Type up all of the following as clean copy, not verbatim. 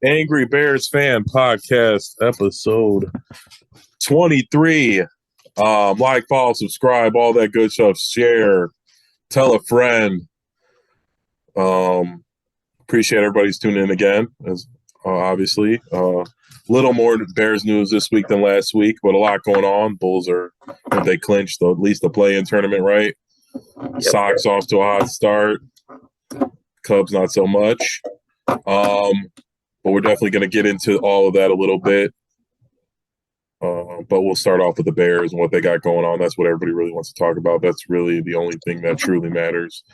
Angry Bears Fan Podcast, episode 23. Like, follow, subscribe, all that good stuff. Share, tell a friend. Appreciate everybody's tuning in again. As obviously, little more Bears news this week than last week, but a lot going on. Bulls they clinched at least the play-in tournament, right? Yep. Sox off to a hot start. Cubs not so much. But we're definitely going to get into all of that a little bit. But we'll start off with the Bears and what they got going on. That's what everybody really wants to talk about. That's really the only thing that truly matters.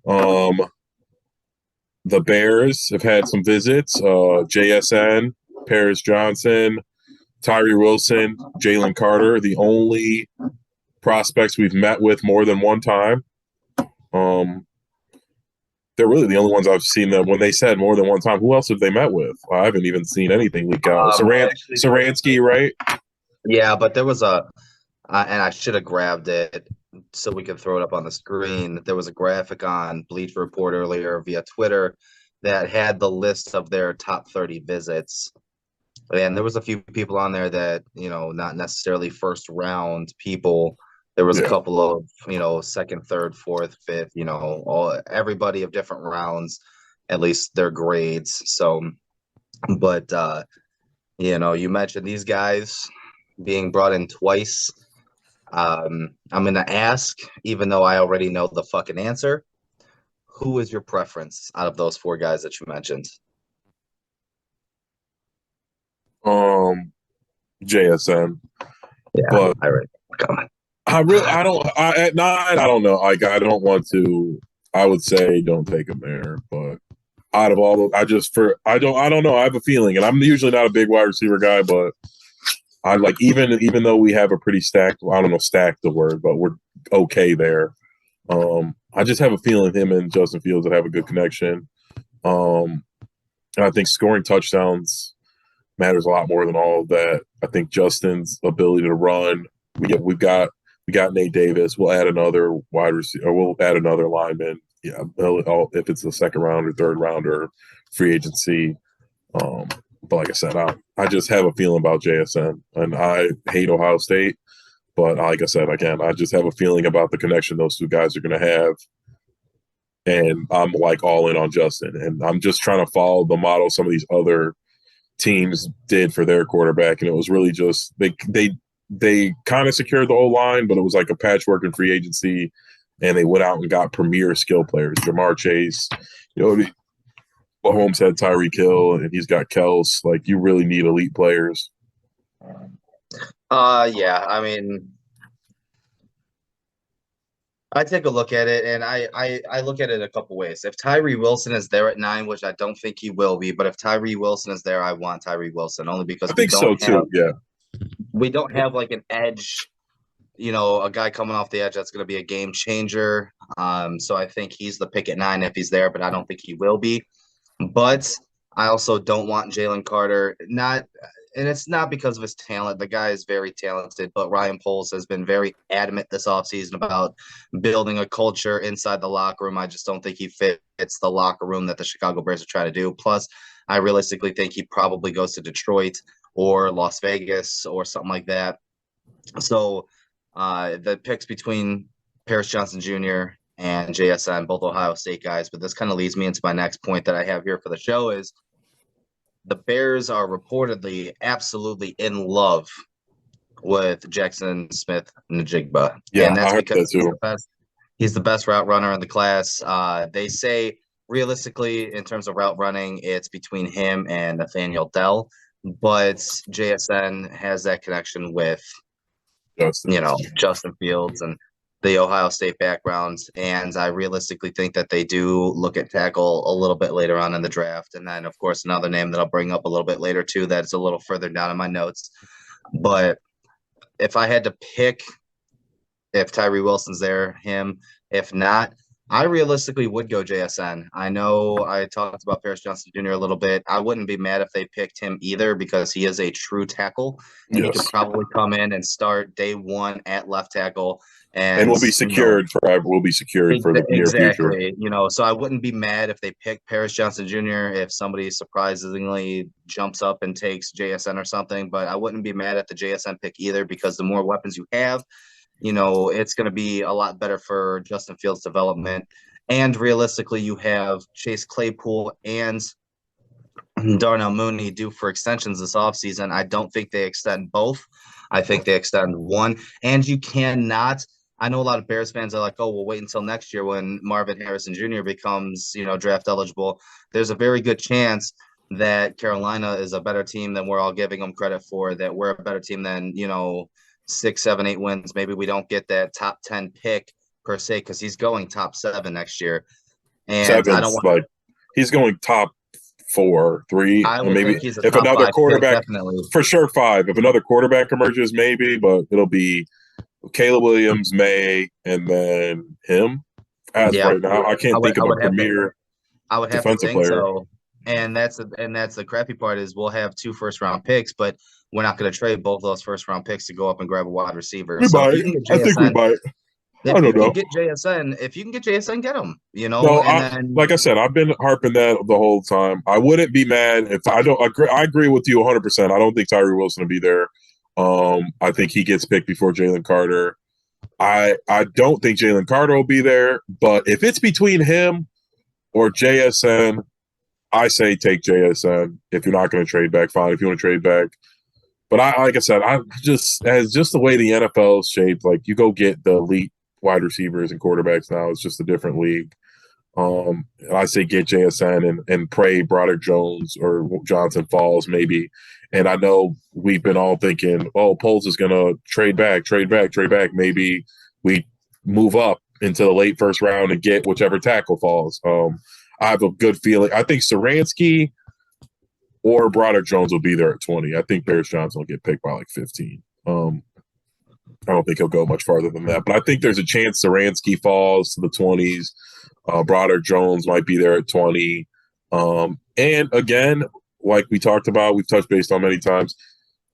The Bears have had some visits. JSN, Paris Johnson, Tyree Wilson, Jalen Carter, the only prospects we've met with more than one time. They're really the only ones I've seen them when they said more than one time. Who else have they met with? I haven't even seen anything leak out. Saransky, right? Yeah, but there was and I should have grabbed it so we could throw it up on the screen. There was a graphic on Bleacher Report earlier via Twitter that had the list of their top 30 visits. And there was a few people on there that, not necessarily first round people. There was a couple of, second, third, fourth, fifth, everybody of different rounds, at least their grades. So, but, you mentioned these guys being brought in twice. I'm going to ask, even though I already know the fucking answer, who is your preference out of those four guys that you mentioned? JSN. Yeah, but come on. I don't know. Like, I don't want to. I would say don't take him there, but out of all, I don't know. I have a feeling, and I'm usually not a big wide receiver guy, but I like even though we have a pretty stacked. I don't know, stacked the word, but we're okay there. I just have a feeling him and Justin Fields would have a good connection. And I think scoring touchdowns matters a lot more than all of that. I think Justin's ability to run. We got Nate Davis. We'll add another wide receiver, or we'll add another lineman. Yeah, if it's the second round or third round or free agency. But like I said, I just have a feeling about JSN, and I hate Ohio State. But like I said, again, I just have a feeling about the connection those two guys are going to have. And I'm like all in on Justin, and I'm just trying to follow the model some of these other teams did for their quarterback, and it was really just they kind of secured the whole line, but it was like a patchwork in free agency, and they went out and got premier skill players. Jamar Chase, Mahomes had Tyreek Hill, and he's got Kels. Like, you really need elite players. Yeah, I mean, I take a look at it, and I look at it a couple ways. If Tyree Wilson is there at 9, which I don't think he will be, but if Tyree Wilson is there, I want Tyree Wilson only because I think so too. Yeah, we don't have like an edge, a guy coming off the edge that's going to be a game changer. So I think he's the pick at 9 if he's there, but I don't think he will be. But I also don't want Jalen Carter. And it's not because of his talent. The guy is very talented, but Ryan Poles has been very adamant this offseason about building a culture inside the locker room. I just don't think he fits the locker room that the Chicago Bears are trying to do. Plus, I realistically think he probably goes to Detroit or Las Vegas or something like that. So the picks between Paris Johnson Jr. and JSN, both Ohio State guys, but this kind of leads me into my next point that I have here for the show is the Bears are reportedly absolutely in love with Jackson Smith-Njigba. Yeah, and that's because that he's the best route runner in the class. They say realistically, in terms of route running, it's between him and Nathaniel Dell, but JSN has that connection with Justin Fields and the Ohio State backgrounds, and I realistically think that they do look at tackle a little bit later on in the draft. And then, of course, another name that I'll bring up a little bit later, too, that's a little further down in my notes. But if I had to pick if Tyree Wilson's there, him, if not, I realistically would go JSN. I know I talked about Paris Johnson Jr. a little bit. I wouldn't be mad if they picked him either because he is a true tackle, and he could probably come in and start day one at left tackle And and we'll be secured forever. We'll be secured for the near future. exactly. So I wouldn't be mad if they pick Paris Johnson Jr. if somebody surprisingly jumps up and takes JSN or something. But I wouldn't be mad at the JSN pick either, because the more weapons you have, it's going to be a lot better for Justin Fields' development. And realistically, you have Chase Claypool and Darnell Mooney due for extensions this offseason. I don't think they extend both. I think they extend one. And you cannot. I know a lot of Bears fans are like, oh, we'll wait until next year when Marvin Harrison Jr. becomes, draft eligible. There's a very good chance that Carolina is a better team than we're all giving them credit for, that we're a better team than, 6, 7, 8 wins. Maybe we don't get that top 10 pick per se, because he's going top 7 next year. And I don't want he's going top 4, 3, I would maybe think he's a if top another 5 quarterback, pick, definitely. for sure 5. If another quarterback emerges, maybe, but it'll be Caleb Williams, May, and then him. Right now, I can't think of a premier I would have to defensive think player. so. And that's the crappy part is we'll have 2 first-round picks, but we're not going to trade both those first-round picks to go up and grab a wide receiver. We So might. if you can get I think we JSN, might. I don't know. if you can get JSN, get him. No, and then like I said, I've been harping that the whole time. I wouldn't be mad if I don't agree. I agree with you 100%. I don't think Tyree Wilson will be there. I think he gets picked before Jalen Carter. I don't think Jalen Carter will be there, but if it's between him or JSN, I say take JSN. If you're not going to trade back, fine. If you want to trade back, but like I said, as the way the NFL is shaped, like you go get the elite wide receivers and quarterbacks now. It's just a different league. And I say get JSN and pray Broderick Jones or Johnson falls maybe. And I know we've been all thinking, oh, Poles is going to trade back. Maybe we move up into the late first round and get whichever tackle falls. I have a good feeling. I think Saransky or Broderick Jones will be there at 20. I think Paris Johnson will get picked by like 15. I don't think he'll go much farther than that. But I think there's a chance Saransky falls to the 20s. Broderick Jones might be there at 20. And again, like we talked about, we've touched base on many times,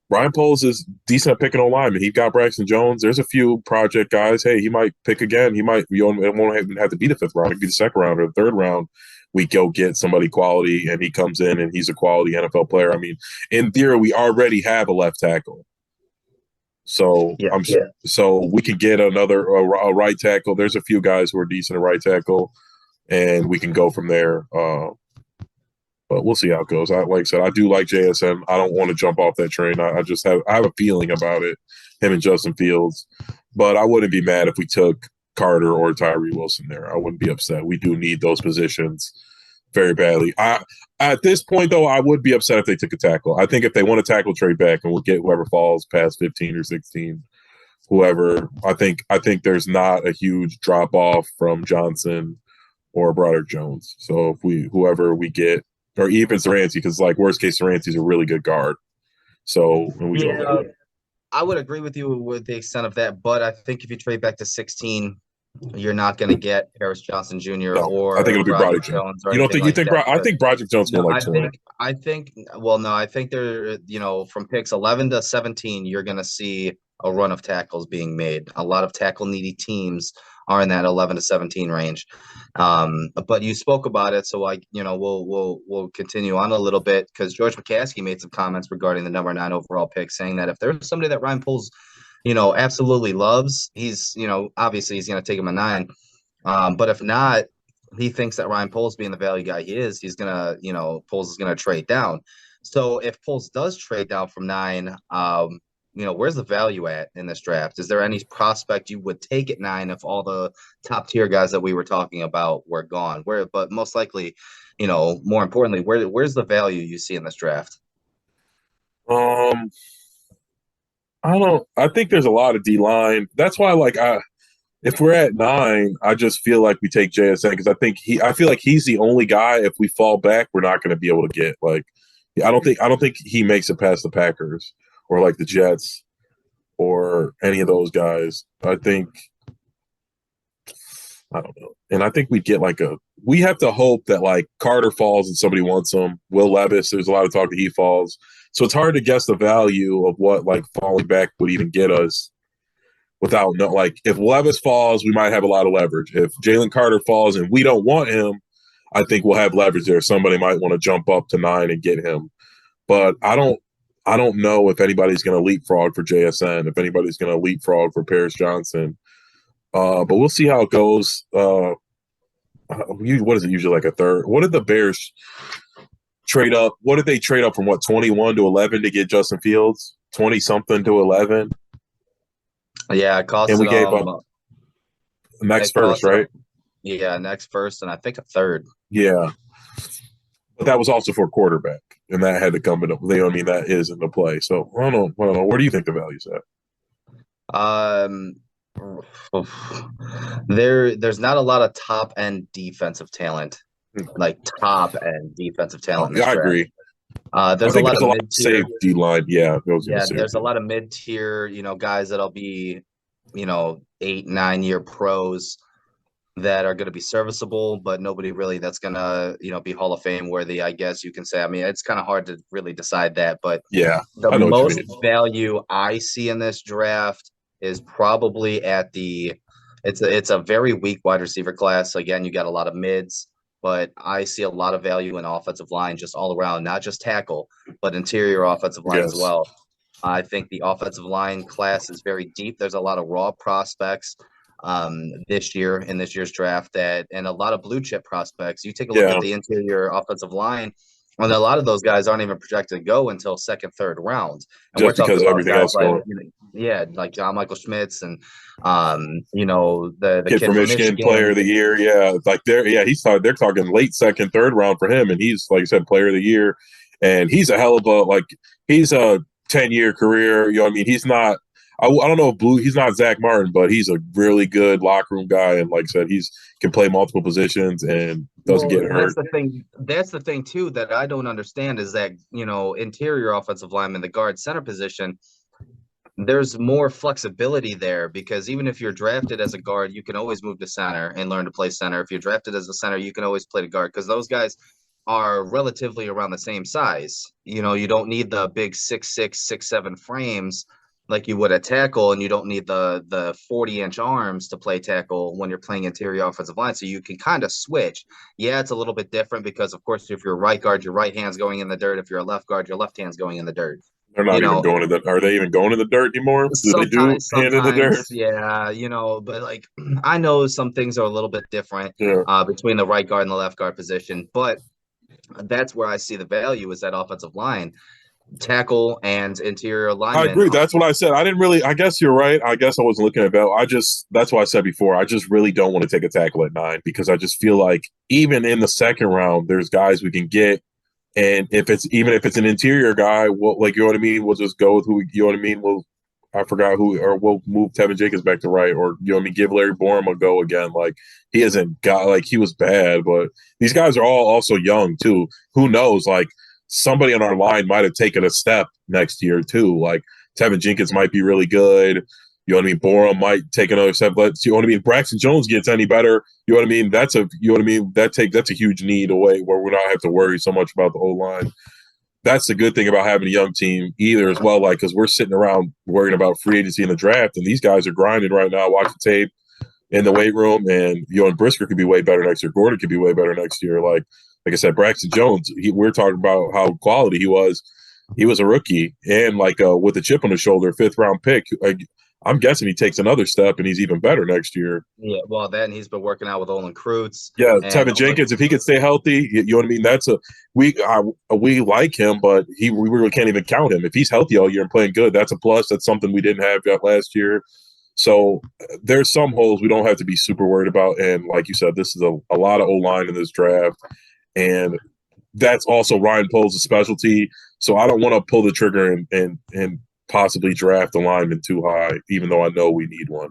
Ryan Poles is decent at picking on linemen. He got Braxton Jones. There's a few project guys. Hey, he might pick again. It won't even have to be the 5th round. It could be the 2nd round or the 3rd round. We go get somebody quality, and he comes in, and he's a quality NFL player. I mean, in theory, we already have a left tackle. So so we could get a right tackle. There's a few guys who are decent at right tackle, and we can go from there. But we'll see how it goes. Like I said, I do like JSN. I don't want to jump off that train. I have a feeling about it, him and Justin Fields. But I wouldn't be mad if we took Carter or Tyree Wilson there. I wouldn't be upset. We do need those positions very badly. At this point, though, I would be upset if they took a tackle. I think if they want to tackle, trade back, and we'll get whoever falls past 15 or 16, whoever. I think there's not a huge drop off from Johnson or Broderick Jones. So if whoever we get, or even Saransky, because like worst case, Saransky's a really good guard. So I would agree with you with the extent of that, but I think if you trade back to 16, you're not going to get Paris Johnson Jr. or I think it'll be Broderick Jones. You don't think? You think? I think Broderick Jones will like 20. I think. Well, no, I think they're from picks 11 to 17, you're going to see a run of tackles being made. A lot of tackle needy teams are in that 11 to 17 range. But you spoke about it, so we'll continue on a little bit, because George McCaskey made some comments regarding the number 9 overall pick, saying that if there's somebody that Ryan Poles absolutely loves, he's obviously he's going to take him a 9. But if not, he thinks that Ryan Poles, being the value guy he is, he's gonna Poles is gonna trade down. So if Poles does trade down from 9, where's the value at in this draft? Is there any prospect you would take at 9 if all the top tier guys that we were talking about were gone? But most likely, more importantly, where's the value you see in this draft? I think there's a lot of D-line. That's why, if we're at 9, I just feel like we take JSN, because I feel like he's the only guy, if we fall back, we're not going to be able to get. I don't think he makes it past the Packers or like the Jets or any of those guys. I don't know. And I think we'd get we have to hope that Carter falls and somebody wants him. Will Levis, there's a lot of talk that he falls. So it's hard to guess the value of what falling back would even get us. without no like if Levis falls, we might have a lot of leverage. If Jalen Carter falls and we don't want him, I think we'll have leverage there. Somebody might want to jump up to 9 and get him. But I don't know if anybody's going to leapfrog for JSN, if anybody's going to leapfrog for Paris Johnson. But we'll see how it goes. What is it usually like a third? What did the Bears trade up? What did they trade up from 21 to 11 to get Justin Fields? 20 something to 11. Yeah, it And we costed gave up next first, right? Yeah, next first, and I think a third. Yeah. But that was also for quarterback, and that had to come into play. I mean, that is in the play. So I don't know. Where do you think the value's at? There's not a lot of top end defensive talent, like top end defensive talent. Yeah, I agree. There's a lot of mid-tier safety line. Yeah, there's a lot of mid-tier, guys that'll be, 8-9 year pros that are going to be serviceable, but nobody really that's going to, be Hall of Fame worthy, I guess you can say. I mean, it's kind of hard to really decide that, but yeah, the most value I see in this draft is probably at it's a very weak wide receiver class. Again, you got a lot of mids, but I see a lot of value in offensive line just all around, not just tackle, but interior offensive line as well. I think the offensive line class is very deep. There's a lot of raw prospects this year in this year's draft and a lot of blue chip prospects. You take a look at the interior offensive line, and a lot of those guys aren't even projected to go until second, third round. And just because everything else like, like John Michael Schmitz and the kid from Michigan, player of the year. Yeah, like they're talking late second, third round for him, and he's like I said, player of the year, and he's a hell of he's a 10-year career. You know what I mean? He's not. I don't know if he's not Zach Martin, but he's a really good locker room guy, and like I said, can play multiple positions and doesn't get hurt. That's the thing too that I don't understand is that interior offensive lineman, the guard center position, there's more flexibility there because even if you're drafted as a guard, you can always move to center and learn to play center. If you're drafted as a center, you can always play the guard because those guys are relatively around the same size. You don't need the big 6'6", 6'7" frames like you would at tackle, and you don't need the 40-inch arms to play tackle when you're playing interior offensive line. So you can kind of switch. Yeah, it's a little bit different because, of course, if you're a right guard, your right hand's going in the dirt. If you're a left guard, your left hand's going in the dirt. They're not even going to the. Are they even going to the dirt anymore? Do they do hand in the dirt? Yeah, but like I know some things are a little bit different between the right guard and the left guard position, but that's where I see the value is that offensive line, tackle and interior lineman. I agree. That's what I said. I didn't really. I guess you're right. I guess I wasn't looking at that. That's why I said before. I just really don't want to take a tackle at 9 because I just feel like even in the second round, there's guys we can get. And if it's an interior guy, we'll we'll just go with who I forgot who, or we'll move Tevin Jenkins back to right, or give Larry Borum a go again. Like he hasn't got he was bad, but these guys are all also young too. Who knows? Like somebody on our line might have taken a step next year too. Like Tevin Jenkins might be really good. You know what I mean? Borum might take another step. But you know what I mean? Braxton Jones gets any better. You know what I mean? That's a huge need away where we're not have to worry so much about the O-line. That's the good thing about having a young team either as well, because we're sitting around worrying about free agency in the draft, and these guys are grinding right now, watching tape in the weight room, and and Brisker could be way better next year. Gordon could be way better next year. Like I said, Braxton Jones, we're talking about how quality he was. He was a rookie, and with a chip on his shoulder, 5th round pick. I'm guessing he takes another step and he's even better next year. Yeah, well, then he's been working out with Olin Kreutz. Yeah, Tevin Jenkins, if he could stay healthy, you know what I mean? That's we like him, but we really can't even count him. If he's healthy all year and playing good, that's a plus. That's something we didn't have yet last year. So there's some holes we don't have to be super worried about. And like you said, this is a lot of O-line in this draft. And that's also Ryan Poles' specialty. So I don't want to pull the trigger and possibly draft a lineman too high, even though I know we need one.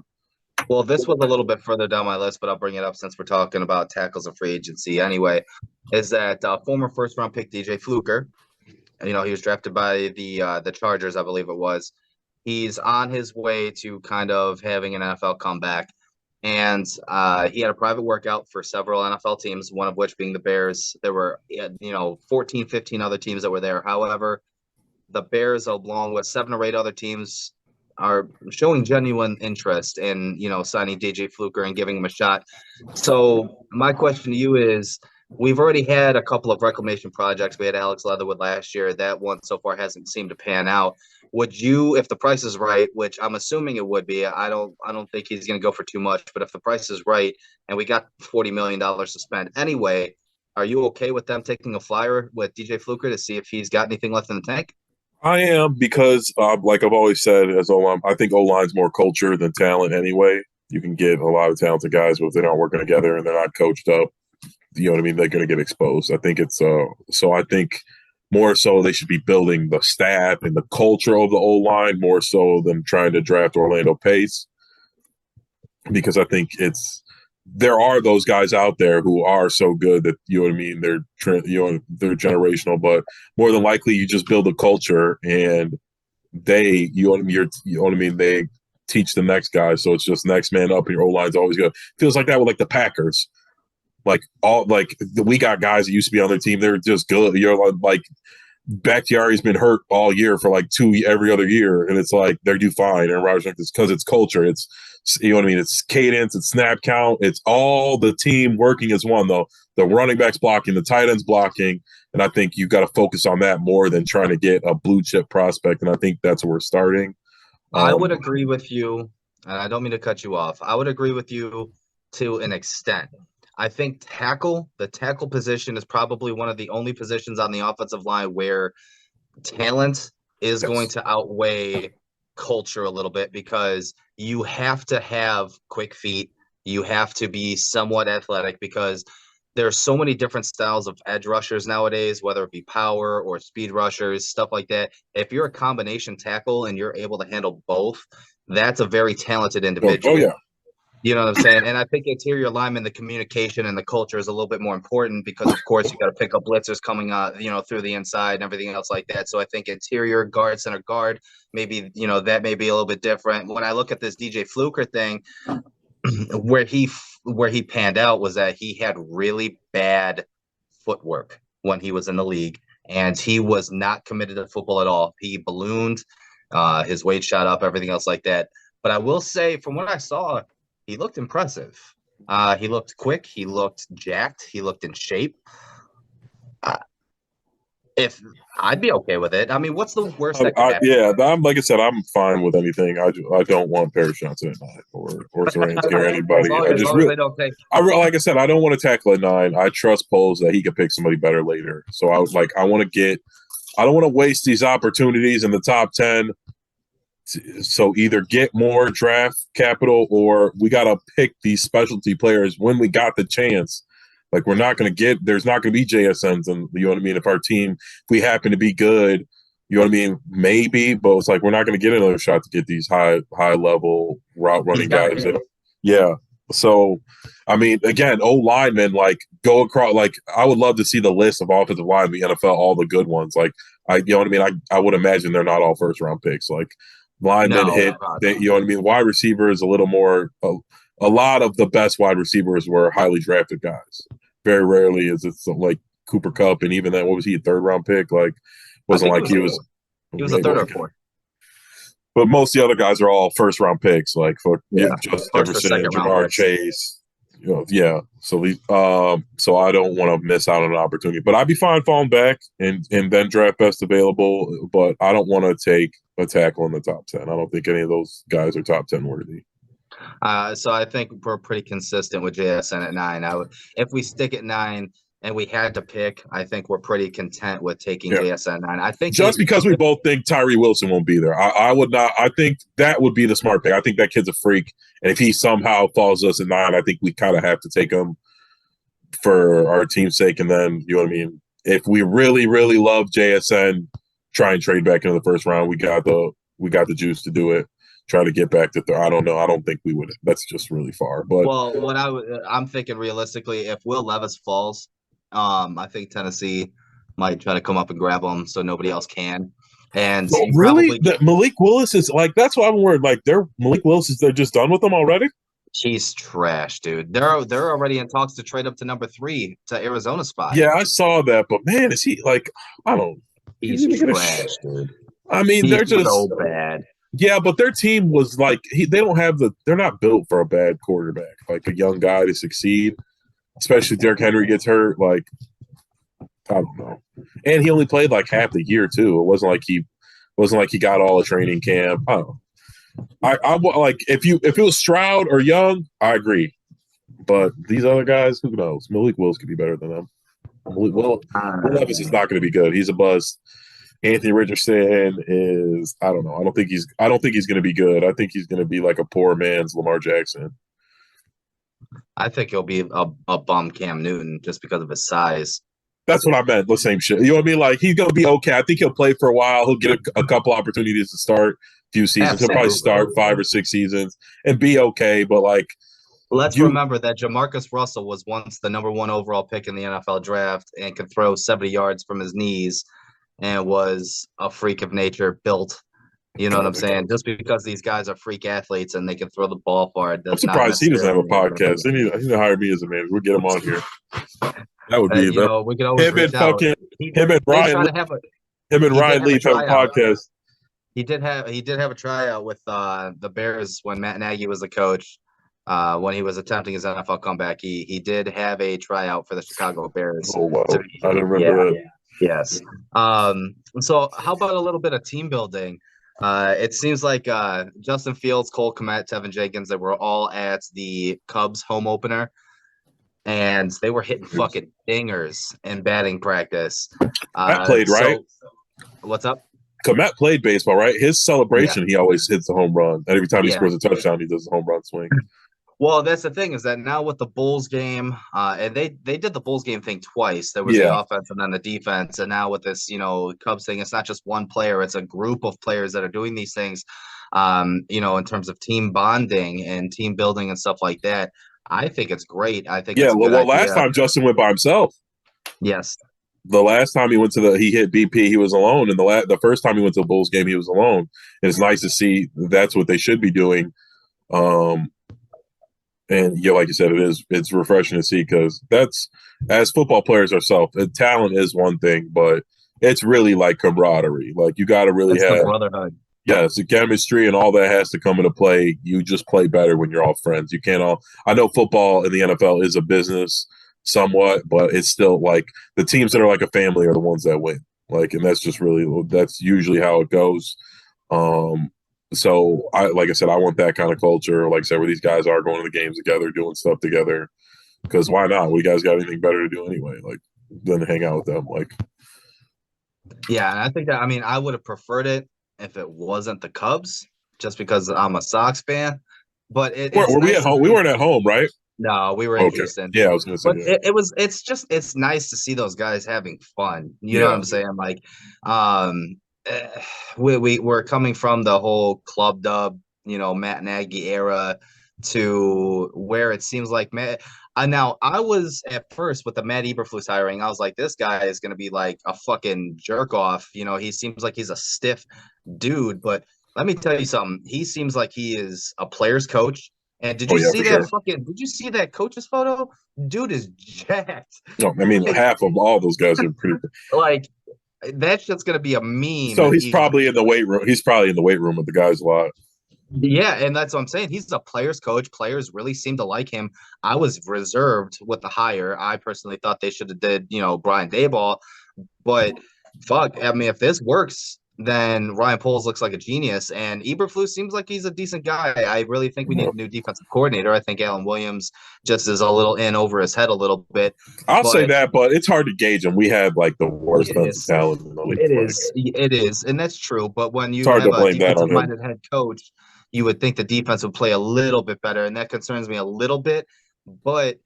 Well, this was a little bit further down my list, but I'll bring it up since we're talking about tackles and free agency anyway, is that former first-round pick DJ Fluker, he was drafted by the Chargers, I believe it was. He's on his way to kind of having an NFL comeback, and he had a private workout for several NFL teams, one of which being the Bears. There were 14, 15 other teams that were there. However, the Bears, along with 7 or 8 other teams, are showing genuine interest in, signing DJ Fluker and giving him a shot. So my question to you is, we've already had a couple of reclamation projects. We had Alex Leatherwood last year. That one so far hasn't seemed to pan out. Would you, if the price is right, which I'm assuming it would be, I don't think he's going to go for too much, but if the price is right and we got $40 million to spend anyway, are you okay with them taking a flyer with DJ Fluker to see if he's got anything left in the tank? I am because, like I've always said, as O-line, I think O-line's more culture than talent anyway. You can get a lot of talented guys, but if they're not working together and they're not coached up, you know what I mean? They're going to get exposed. I think it's so I think more so they should be building the staff and the culture of the O-line more so than trying to draft Orlando Pace, because I think there are those guys out there who are so good that, you know what I mean, they're generational, but more than likely you just build a culture and they, you know what I mean, they teach the next guy, so it's just next man up and your O-line's always good. Feels like that with like the Packers. We got guys that used to be on their team, they're just good. You're like Bakhtiari's been hurt all year for like every other year, and it's like they do fine. And Rodgers, it's because it's culture. It's, you know what I mean. It's cadence. It's snap count. It's all the team working as one. Though the running backs blocking, the tight ends blocking, and I think you've got to focus on that more than trying to get a blue chip prospect. And I think that's where we're starting. I would agree with you, and I don't mean to cut you off. I would agree with you to an extent. I think the tackle position is probably one of the only positions on the offensive line where talent is going to outweigh culture a little bit, because you have to have quick feet. You have to be somewhat athletic, because there's so many different styles of edge rushers nowadays, whether it be power or speed rushers, stuff like that. If you're a combination tackle and you're able to handle both, that's a very talented individual. Oh yeah. You know what I'm saying? And I think interior lineman, the communication and the culture is a little bit more important, because, of course, you got to pick up blitzers coming out, through the inside and everything else like that. So I think interior guard, center guard, maybe, that may be a little bit different. When I look at this DJ Fluker thing, where he panned out was that he had really bad footwork when he was in the league, and he was not committed to football at all. He ballooned, his weight shot up, everything else like that. But I will say, from what I saw, he looked impressive. He looked quick. He looked jacked. He looked in shape. If I'd be okay with it. I mean, what's the worst that could happen? Yeah, like I said, I'm fine with anything. I don't want Paris Johnson at 9 or Zaransky or anybody. Like I said, I don't want to tackle at 9. I trust Poles that he could pick somebody better later. So I was like, I don't want to waste these opportunities in the top 10. So either get more draft capital, or we got to pick these specialty players when we got the chance. Like, there's not going to be JSNs, and you know what I mean? If our team, if we happen to be good, you know what I mean? Maybe, but it's like, we're not going to get another shot to get these high level route running guys. Yeah. So, I mean, again, linemen, like, go across, like, I would love to see the list of offensive line in the NFL, all the good ones. Like, you know what I mean? I would imagine they're not all first round picks. Like, linemen you know what I mean? Wide receiver is a little more, a lot of the best wide receivers were highly drafted guys. Very rarely is it like Cooper Kupp, and even that, what was he, a third round pick? Like, wasn't like he was a third or fourth. But most of the other guys are all first round picks, like for Justin Jefferson, Jamar Chase. So I don't want to miss out on an opportunity. But I'd be fine falling back and then draft best available. But I don't want to take a tackle in the top 10. I don't think any of those guys are top 10 worthy. So I think we're pretty consistent with JSN at 9. If we stick at 9 and we had to pick, I think we're pretty content with taking JSN 9. I think just because we both think Tyree Wilson won't be there, I would not. I think that would be the smart pick. I think that kid's a freak, and if he somehow falls us at 9, I think we kind of have to take him for our team's sake. And then, you know what I mean, if we really, really love JSN, try and trade back into the first round. We got the juice to do it. Try to get back to I don't know. I don't think we would. That's just really far. But what I'm thinking realistically, if Will Levis falls, I think Tennessee might try to come up and grab him so nobody else can. And really, Malik Willis is like, that's why I'm worried. Like, Malik Willis they're just done with him already. He's trash, dude. They're already in talks to trade up to number 3 to Arizona spot. Yeah, I saw that, but man, is he like? I don't. He's trash, dude. I mean, they're just so bad. Yeah, but their team was like they don't have they're not built for a bad quarterback, like a young guy to succeed, especially if Derrick Henry gets hurt. Like I don't know, and he only played like half the year too. It wasn't like he got all the training camp. I don't know. I like if it was Stroud or Young, I agree, but these other guys, who knows? Malik Willis could be better than them. Will Levis is not going to be good. He's a bust. Anthony Richardson is I don't know. I don't think he's going to be good. I think he's going to be like a poor man's Lamar Jackson. I think he'll be a bum Cam Newton just because of his size. That's what I meant. The same shit. You know what I mean? Like he's going to be okay. I think he'll play for a while. He'll get a couple opportunities to start a few seasons. Absolutely. He'll probably start 5 or 6 seasons and be okay. But like, let's remember that Jamarcus Russell was once the number 1 overall pick in the NFL draft and could throw 70 yards from his knees and was a freak of nature built. You know what I'm saying? Just because these guys are freak athletes and they can throw the ball far. I'm surprised he doesn't have a podcast. He need to hire me as a manager. We'll get him on here. That would be we could always him and fucking him and Ryan. Him and Ryan Leaf have a podcast. He did have a tryout with the Bears when Matt Nagy was the coach. When he was attempting his NFL comeback, he did have a tryout for the Chicago Bears. Oh wow! I didn't remember that. Yes. So how about a little bit of team building? It seems like Justin Fields, Cole Kmet, Tevin Jenkins, they were all at the Cubs home opener, and they were hitting fucking dingers in batting practice. That played right. What's up? Kmet played baseball, right? His celebration, he always hits the home run. And every time he scores a touchdown, he does the home run swing. Well, that's the thing is that now with the Bulls game, and they did the Bulls game thing twice. There was the offense and then the defense, and now with this, Cubs thing, it's not just one player; it's a group of players that are doing these things. In terms of team bonding and team building and stuff like that. I think it's great. I think last time Justin went by himself. Yes. The last time he went he hit BP, he was alone, and the first time he went to the Bulls game, he was alone. And it's nice to see that's what they should be doing. And like you said, it's refreshing to see because that's as football players ourselves. Talent is one thing, but it's really like camaraderie. Like you got to really have brotherhood. Yes, the chemistry and all that has to come into play. You just play better when you're all friends. You can't all. I know football in the NFL is a business somewhat, but it's still like the teams that are like a family are the ones that win. Like, and that's usually how it goes. So like I said, I want that kind of culture. Like I said, where these guys are going to the games together, doing stuff together. Because why not? We guys got anything better to do anyway? Like, than to hang out with them. Like, yeah, and I think that I would have preferred it if it wasn't the Cubs, just because I'm a Sox fan. But were we at home? We weren't at home, right? No, we were in Houston. Yeah, I was gonna say. But it's nice to see those guys having fun. You know what I'm saying? Like, we're coming from the whole club dub, Matt Nagy era to where it seems like now I was at first with the Matt Eberflus hiring, I was like, this guy is gonna be like a fucking jerk off. He seems like he's a stiff dude, but let me tell you something. He seems like he is a player's coach. And did you see that Did you see that coach's photo? Dude is jacked. No, I mean half of all those guys are pretty. Like that's just gonna be a meme. So he's probably in the weight room. He's probably in the weight room with the guys a lot. Yeah, and that's what I'm saying. He's a player's coach. Players really seem to like him. I was reserved with the hire. I personally thought they should have did, Brian Daboll. But fuck, I mean, if this works, then Ryan Poles looks like a genius. And Eberflus seems like he's a decent guy. I really think we need a new defensive coordinator. I think Alan Williams just is a little in over his head a little bit. I'll say that, but it's hard to gauge him. We have like the worst defensive talent in the league. It is, and that's true. But when you have a defensive-minded head coach, you would think the defense would play a little bit better, and that concerns me a little bit. But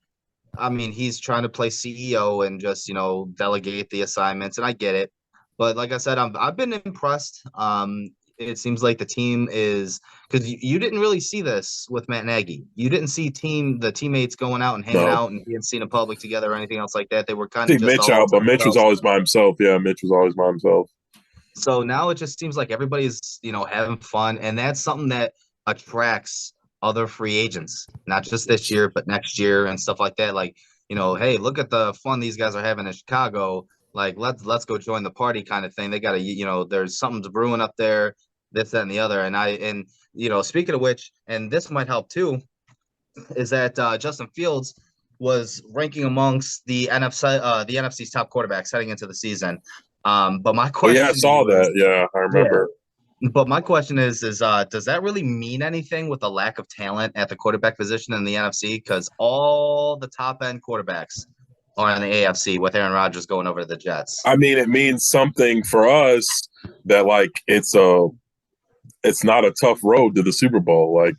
I memean, he's trying to play CEO and just delegate the assignments, and I get it. But like I said, I've been impressed. It seems like the team is because you didn't really see this with Matt Nagy. You didn't see the teammates going out and hanging out and being seen in public together or anything else like that. They were kind of just Mitch out, but Mitch was always by himself. Yeah, Mitch was always by himself. So now it just seems like everybody's having fun, and that's something that attracts other free agents, not just this year, but next year and stuff like that. Like hey, look at the fun these guys are having in Chicago. Like let's go join the party kind of thing. They got to there's something's brewing up there. this, that, and the other. And speaking of which, and this might help too, is that Justin Fields was ranking amongst the NFC's top quarterbacks heading into the season. But my Oh yeah, I question to saw you is, that. Yeah, I yeah. remember. But my question is does that really mean anything with the lack of talent at the quarterback position in the NFC? Because all the top end quarterbacks are in the AFC with Aaron Rodgers going over to the Jets. I mean, it means something for us that like it's not a tough road to the Super Bowl. Like,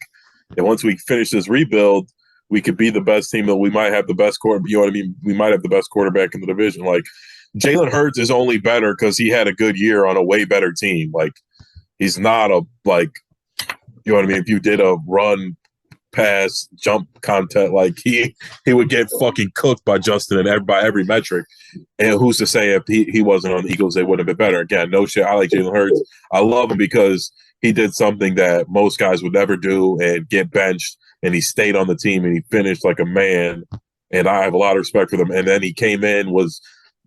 and once we finish this rebuild, we could be the best team. That we might have the best quarterback. You know what I mean? We might have the best quarterback in the division. Like, Jalen Hurts is only better because he had a good year on a way better team. Like, he's not a like, you know what I mean? If you did a run, pass, jump contest, like he would get fucking cooked by Justin and by every metric. And who's to say if he wasn't on the Eagles, they wouldn't have been better? Again, no shit. I like Jalen Hurts. I love him because he did something that most guys would never do and get benched. And he stayed on the team and he finished like a man. And I have a lot of respect for them. And then he came in,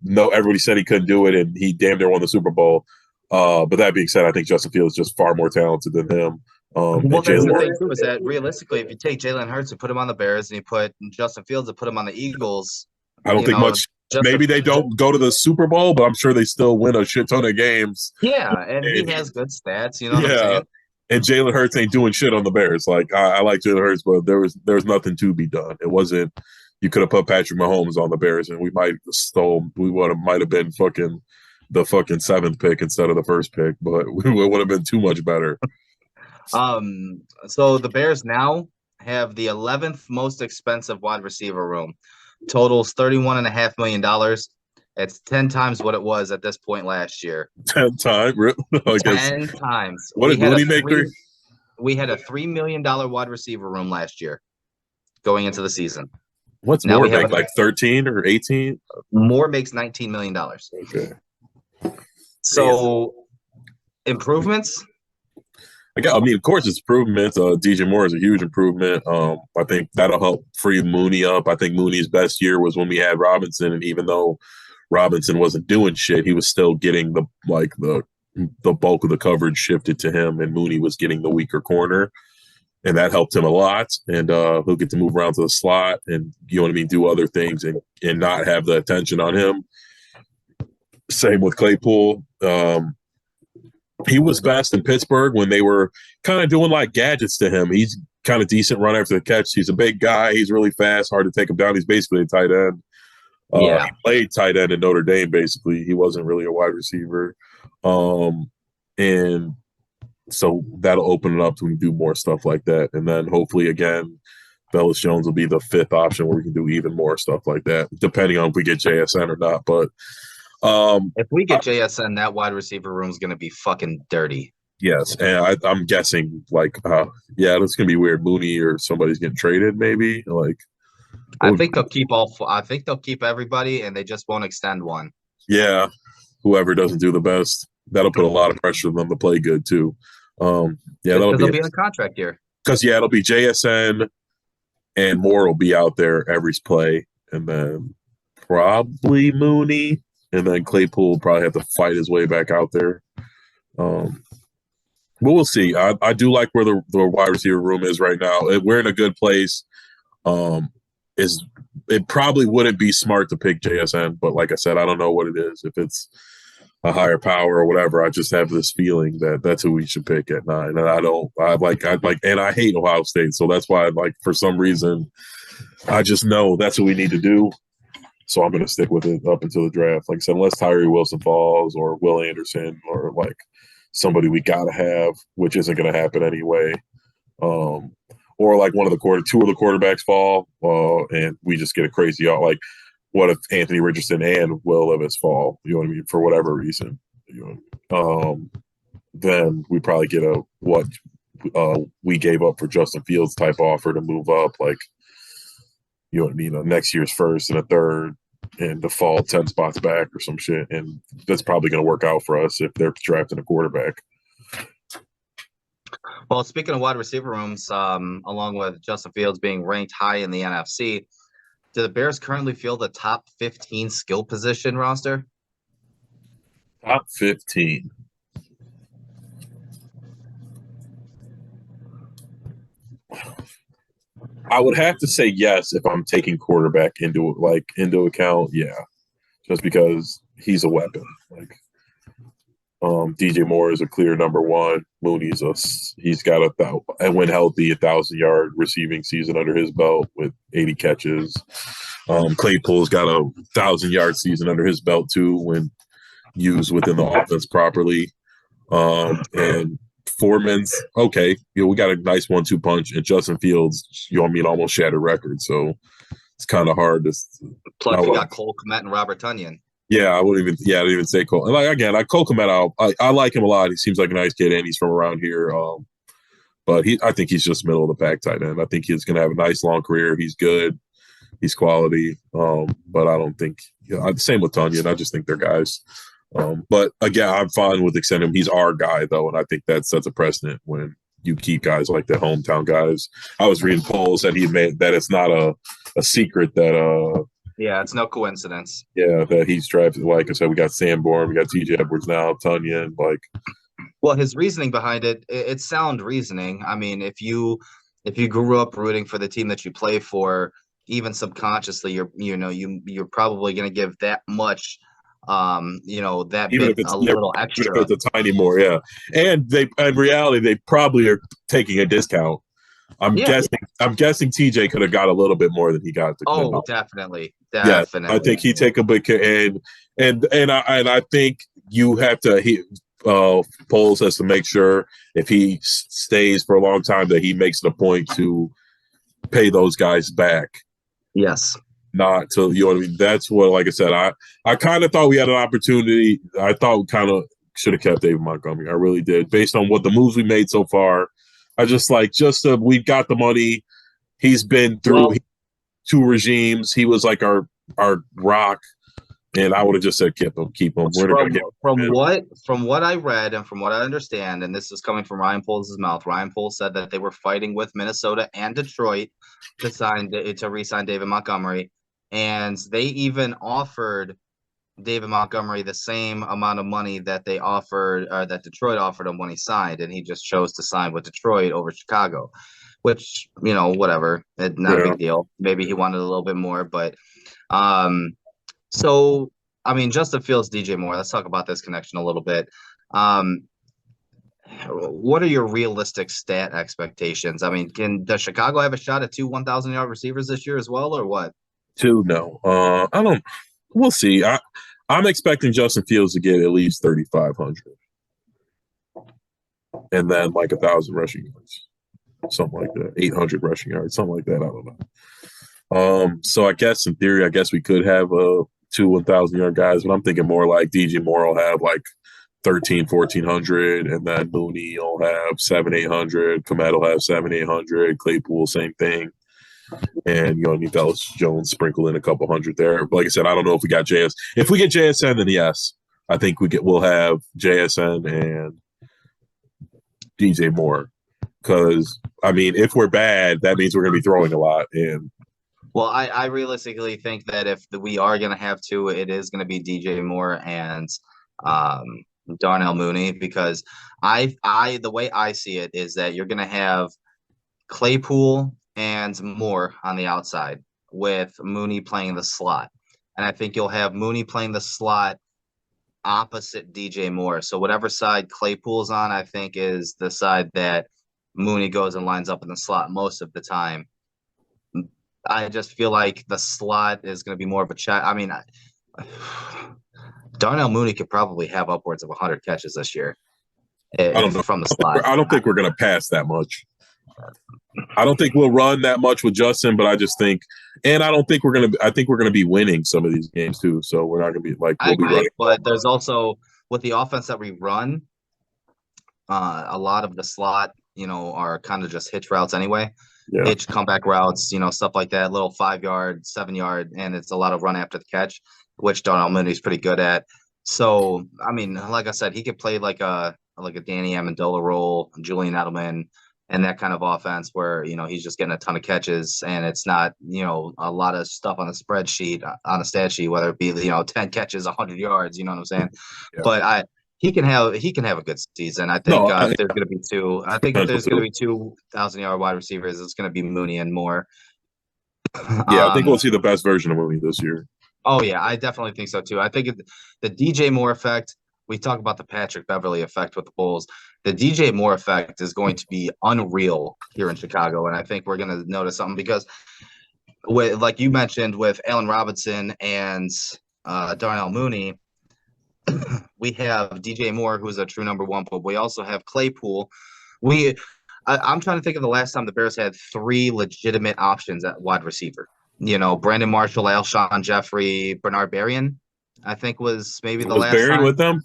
everybody said he couldn't do it, and he damn near won the Super Bowl. But that being said, I think Justin Fields is just far more talented than him. Well, that's the thing too, is that realistically, if you take Jalen Hurts and put him on the Bears, and you put Justin Fields and put him on the Eagles, I don't think much. Maybe they don't go to the Super Bowl, but I'm sure they still win a shit ton of games. Yeah, and he has good stats. You know what I'm saying? And Jalen Hurts ain't doing shit on the Bears. Like I like Jalen Hurts, but there was nothing to be done. It wasn't. You could have put Patrick Mahomes on the Bears, and we might have been fucking the fucking 7th pick instead of the 1st pick, but we would have been too much better. So the Bears now have the 11th most expensive wide receiver room. Totals $31.5 million. It's 10 times what it was at this point last year. 10 times? Really? 10 times. What did he make there? We had a $3 million wide receiver room last year going into the season. What's now Moore make, like 13 or 18? Moore makes $19 million. Okay. So improvements? I mean, of course, it's improvements. DJ Moore is a huge improvement. I think that'll help free Mooney up. I think Mooney's best year was when we had Robinson, and even though Robinson wasn't doing shit, he was still getting the bulk of the coverage shifted to him, and Mooney was getting the weaker corner, and that helped him a lot. And he'll get to move around to the slot, and you know what I mean, do other things, and not have the attention on him. Same with Claypool. He was best in Pittsburgh when they were kind of doing like gadgets to him. He's kind of decent run after the catch. He's a big guy. He's really fast, hard to take him down. He's basically a tight end. He played tight end in Notre Dame, basically. He wasn't really a wide receiver. And so that'll open it up to do more stuff like that. And then hopefully, again, Velus Jones will be the 5th option where we can do even more stuff like that, depending on if we get JSN or not. But if we get JSN, that wide receiver room is going to be fucking dirty. Yes, and I'm guessing it's going to be weird. Mooney or somebody's getting traded, maybe. I think they'll keep I think they'll keep everybody, and they just won't extend one. Yeah, whoever doesn't do the best, that'll put a lot of pressure on them to play good too. They'll be in a contract year. Because it'll be JSN, and Moore will be out there every play, and then probably Mooney. And then Claypool will probably have to fight his way back out there. But we'll see. I do like where the wide receiver room is right now. We're in a good place. It probably wouldn't be smart to pick JSN, but like I said, I don't know what it is. If it's a higher power or whatever, I just have this feeling that that's who we should pick at 9. And and I hate Ohio State, so that's why for some reason I just know that's what we need to do. So I'm going to stick with it up until the draft. Like I said, unless Tyree Wilson falls or Will Anderson or somebody we got to have, which isn't going to happen anyway. Or two of the quarterbacks fall and we just get a crazy out. What if Anthony Richardson and Will Levis fall? You know what I mean? For whatever reason. Then we probably get we gave up for Justin Fields type offer to move up. You know what I mean? Next year's 1st and a 3rd, and to fall 10 spots back or some shit. And that's probably going to work out for us if they're drafting a quarterback. Well, speaking of wide receiver rooms, along with Justin Fields being ranked high in the NFC, do the Bears currently field the top 15 skill position roster? Top 15. I would have to say yes if I'm taking quarterback into account. Yeah, just because he's a weapon. Like DJ Moore is a clear number one. He's got and when healthy, 1,000-yard receiving season under his belt with 80 catches. Claypool's got a 1,000-yard season under his belt too when used within the offense properly. And Foreman's okay. We got a nice 1-2 punch, and Justin Fields, almost shattered records. So it's kind of hard to. Plus, you got Cole Kmet and Robert Tonyan. Yeah, I didn't even say Cole. And Cole Kmet, I like him a lot. He seems like a nice kid, and he's from around here. But I think he's just middle of the pack tight end. I think he's going to have a nice long career. He's good. He's quality. But I don't think. Same with Tonyan. I just think they're guys. But again, I'm fine with extending him. He's our guy, though, and I think that sets a precedent when you keep guys like the hometown guys. I was reading polls that he made that it's not a secret that yeah, it's no coincidence. Yeah, that he's drafted. Like I said, we got Sanborn, we got TJ Edwards now, Tonyan. Well, his reasoning behind it's sound reasoning. I mean, if you grew up rooting for the team that you play for, even subconsciously, you're probably going to give that much. That even bit if it's a little extra. Even if it's a tiny more, yeah. And in reality, they probably are taking a discount. I'm guessing TJ could have got a little bit more than he got. Definitely. Yeah, I think he take a big and I think you have to. Poles has to make sure if he stays for a long time that he makes it a point to pay those guys back. Yes. Not to, you know what I mean? That's what, like I said, I kind of thought we had an opportunity. I thought we kind of should have kept David Montgomery. I really did. Based on what the moves we made so far, I we got the money. He's been through 2 regimes. He was like our rock. And I would have just said keep him. From what I read and from what I understand, and this is coming from Ryan Poles' mouth, Ryan Poles said that they were fighting with Minnesota and Detroit to re-sign David Montgomery, and they even offered David Montgomery the same amount of money that that Detroit offered him when he signed, and he just chose to sign with Detroit over Chicago, which whatever, not a big deal. Maybe he wanted a little bit more, but So, I mean, Justin Fields, DJ Moore, let's talk about this connection a little bit. What are your realistic stat expectations? I mean, does Chicago have a shot at 2 1,000-yard receivers this year as well, or what? 2, no. I don't. We'll see. I'm expecting Justin Fields to get at least 3,500, and then like 1,000 rushing yards, something like that. 800 rushing yards, something like that. I don't know. So I guess in theory, we could have 2 1,000-yard guys, but I'm thinking more like DJ Moore will have like 1,400, and then Mooney will have 700-800. Kmet will have 700-800. Claypool, same thing. And need Dallas Jones sprinkle in a couple hundred there. But like I said, I don't know if we got JS. If we get JSN, then yes, I think we'll have JSN and DJ Moore. Because I mean, if we're bad, that means we're going to be throwing a lot. And well, I realistically think that if we are going to have 2, it is going to be DJ Moore and Darnell Mooney, because the way I see it is that you're going to have Claypool and Moore on the outside with Mooney playing the slot. And I think you'll have Mooney playing the slot opposite DJ Moore. So whatever side Claypool's on, I think is the side that Mooney goes and lines up in the slot most of the time. I just feel like the slot is going to be more of a check. I mean, Darnell Mooney could probably have upwards of 100 catches this year. I don't know. From the slot. I don't think we're going to pass that much. I don't think we'll run that much with Justin, but I just think, and I don't think we're going to. I think we're going to be winning some of these games too. So we're not going to be like. We'll be running. But there's also with the offense that we run, a lot of the slot, are kind of just hitch routes anyway. Yeah. Hitch comeback routes, stuff like that, little 5-yard, 7-yard, and it's a lot of run after the catch, which Darnell Mooney's pretty good at. So, I mean, like I said, he could play like a Danny Amendola role, Julian Edelman, and that kind of offense where, he's just getting a ton of catches and it's not, a lot of stuff on the spreadsheet, on a stat sheet, whether it be, 10 catches, 100 yards, you know what I'm saying? Yeah. But he can have a good season. I think No, if there's going to be two, I think if potential there's going to too. be 2,000-yard wide receivers, it's going to be Mooney and Moore. Yeah, I think we'll Um, see the best version of Mooney this year. oh yeah, I definitely think so too. I think the DJ Moore effect. We talk about the Patrick Beverly effect with the Bulls. The DJ Moore effect is going to be unreal here in Chicago, and I think we're going to notice something because, like you mentioned, with Allen Robinson and Darnell Mooney, we have DJ Moore, who's a true number one, but we also have Claypool. I'm trying to think of the last time the Bears had three legitimate options at wide receiver. Brandon Marshall, Alshon Jeffrey, Bernard Berrien, I think was maybe the Was last Barron with time. them?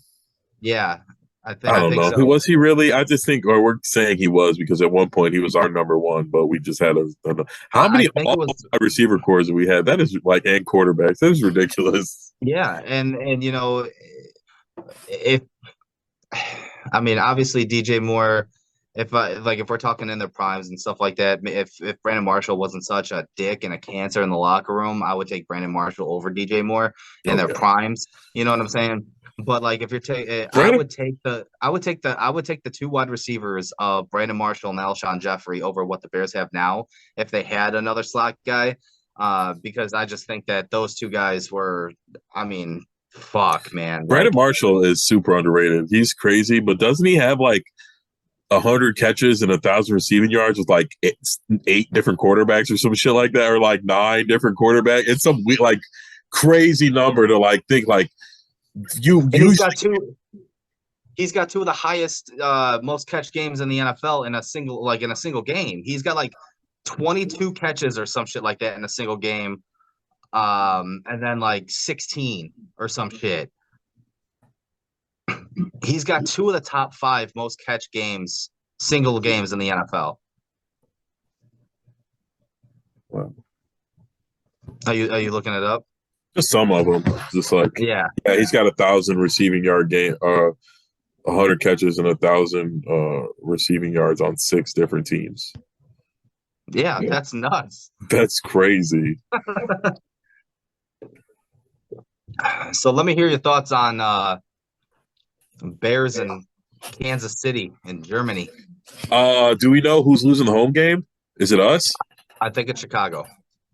Yeah, I I don't think know. Who so. was he really? I just think, or we're saying he was because at one point he was our number one, but we just had how I many think all it was. wide receiver cores do we had? That is like, and quarterbacks. That is ridiculous. Yeah, and if I mean, obviously DJ Moore, if we're talking in their primes and stuff like that, if Brandon Marshall wasn't such a dick and a cancer in the locker room, I would take Brandon Marshall over DJ Moore in Oh their yeah, primes. You know what I'm saying? But like if you're taking, Brandon. I would take the two wide receivers of Brandon Marshall and Alshon Jeffrey over what the Bears have now if they had another slot guy. Because I just think that those two guys were, I mean, fuck, man, Brandon like. Marshall is super underrated. He's crazy, but doesn't he have like 100 catches and 1,000 receiving yards with like eight different quarterbacks or some shit like that, or like nine different quarterbacks? It's some like crazy number to like think like you And usually. he's got two of the highest most catch games in the NFL in a single game. He's got like 22 catches or some shit like that in a single game. And then like 16 or some shit. He's got two of the top five most catch games, single games in the NFL. Well, Are you looking it up? just some of them, just like Yeah. yeah, he's got 1,000 receiving yard game, 100 catches and 1,000 receiving yards on 6 different teams. Yeah, that's nuts. That's crazy. So let me hear your thoughts on Bears and Kansas City and Germany. Do we know who's losing the home game? Is it us? I think it's Chicago.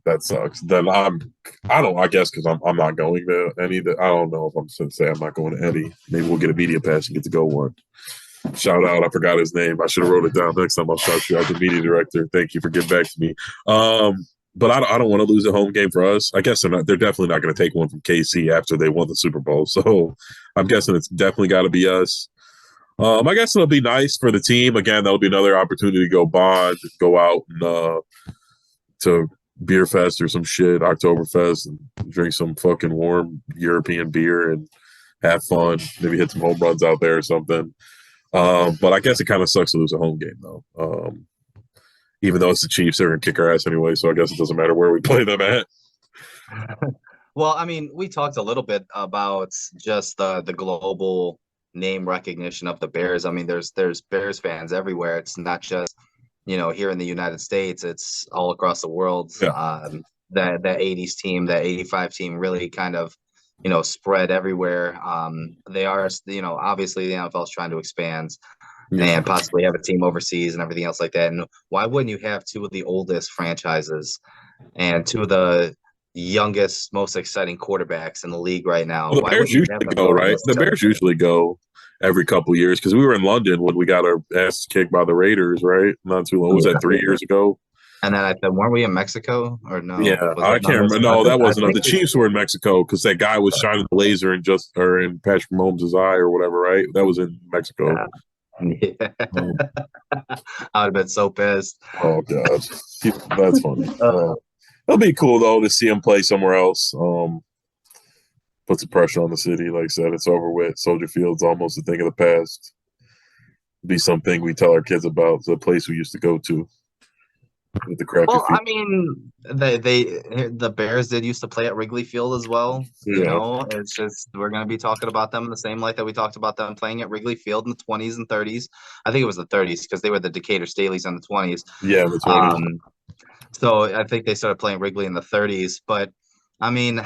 That sucks. Then I guess because I'm not going to any. I don't know if I'm going to say I'm not going to any. Maybe we'll get a media pass and get to go one. Shout out! I forgot his name. I should have wrote it down. Next time I'll shout you out, the media director. Thank you for getting back to me. But I don't want to lose a home game for us. I guess they're not. They're definitely not going to take one from KC after they won the Super Bowl. So I'm guessing it's definitely got to be us. I guess it'll be nice for the team. Again, that'll be another opportunity to go bond, go out and to beer fest or some shit, Oktoberfest, and drink some fucking warm European beer and have fun. Maybe hit some home runs out there or something. But I guess it kind of sucks to lose a home game though. Even though it's the Chiefs, they're gonna kick our ass anyway, so I guess it doesn't matter where we play them at. Well, I mean, we talked a little bit about just the global name recognition of the Bears. I mean, there's Bears fans everywhere. It's not just here in the United States. It's all across the world. Yeah. That '80s team, that '85 team, really kind of spread everywhere. They are obviously the NFL is trying to expand and possibly have a team overseas and everything else like that. And why wouldn't you have two of the oldest franchises and two of the youngest, most exciting quarterbacks in the league right now? Well, the Why Bears wouldn't you usually have them go, go right? against The each other? Bears usually go every couple years because we were in London when we got our ass kicked by the Raiders, right? Not too long. Was that 3 years ago? And then I said, weren't we in Mexico or no? Yeah, Was I that can't not remember. Mexico? No, that I wasn't. think The Chiefs were in Mexico because that guy was shining the laser in Patrick Mahomes' eye or whatever, right? That was in Mexico. Yeah. I would have been so pissed. Oh god, that's funny. It'll be cool though to see him play somewhere else. Put some pressure on the city. Like I said, it's over with. Soldier Field's almost a thing of the past. Be something we tell our kids about. It's a place we used to go to with the crappy Well, field. I mean, the Bears did used to play at Wrigley Field as well. Yeah. It's just we're gonna be talking about them in the same light that we talked about them playing at Wrigley Field in the 20s and 30s. I think it was the 30s because they were the Decatur Staleys in the 20s. Yeah, the 20s. So I think they started playing Wrigley in the 30s. But I mean,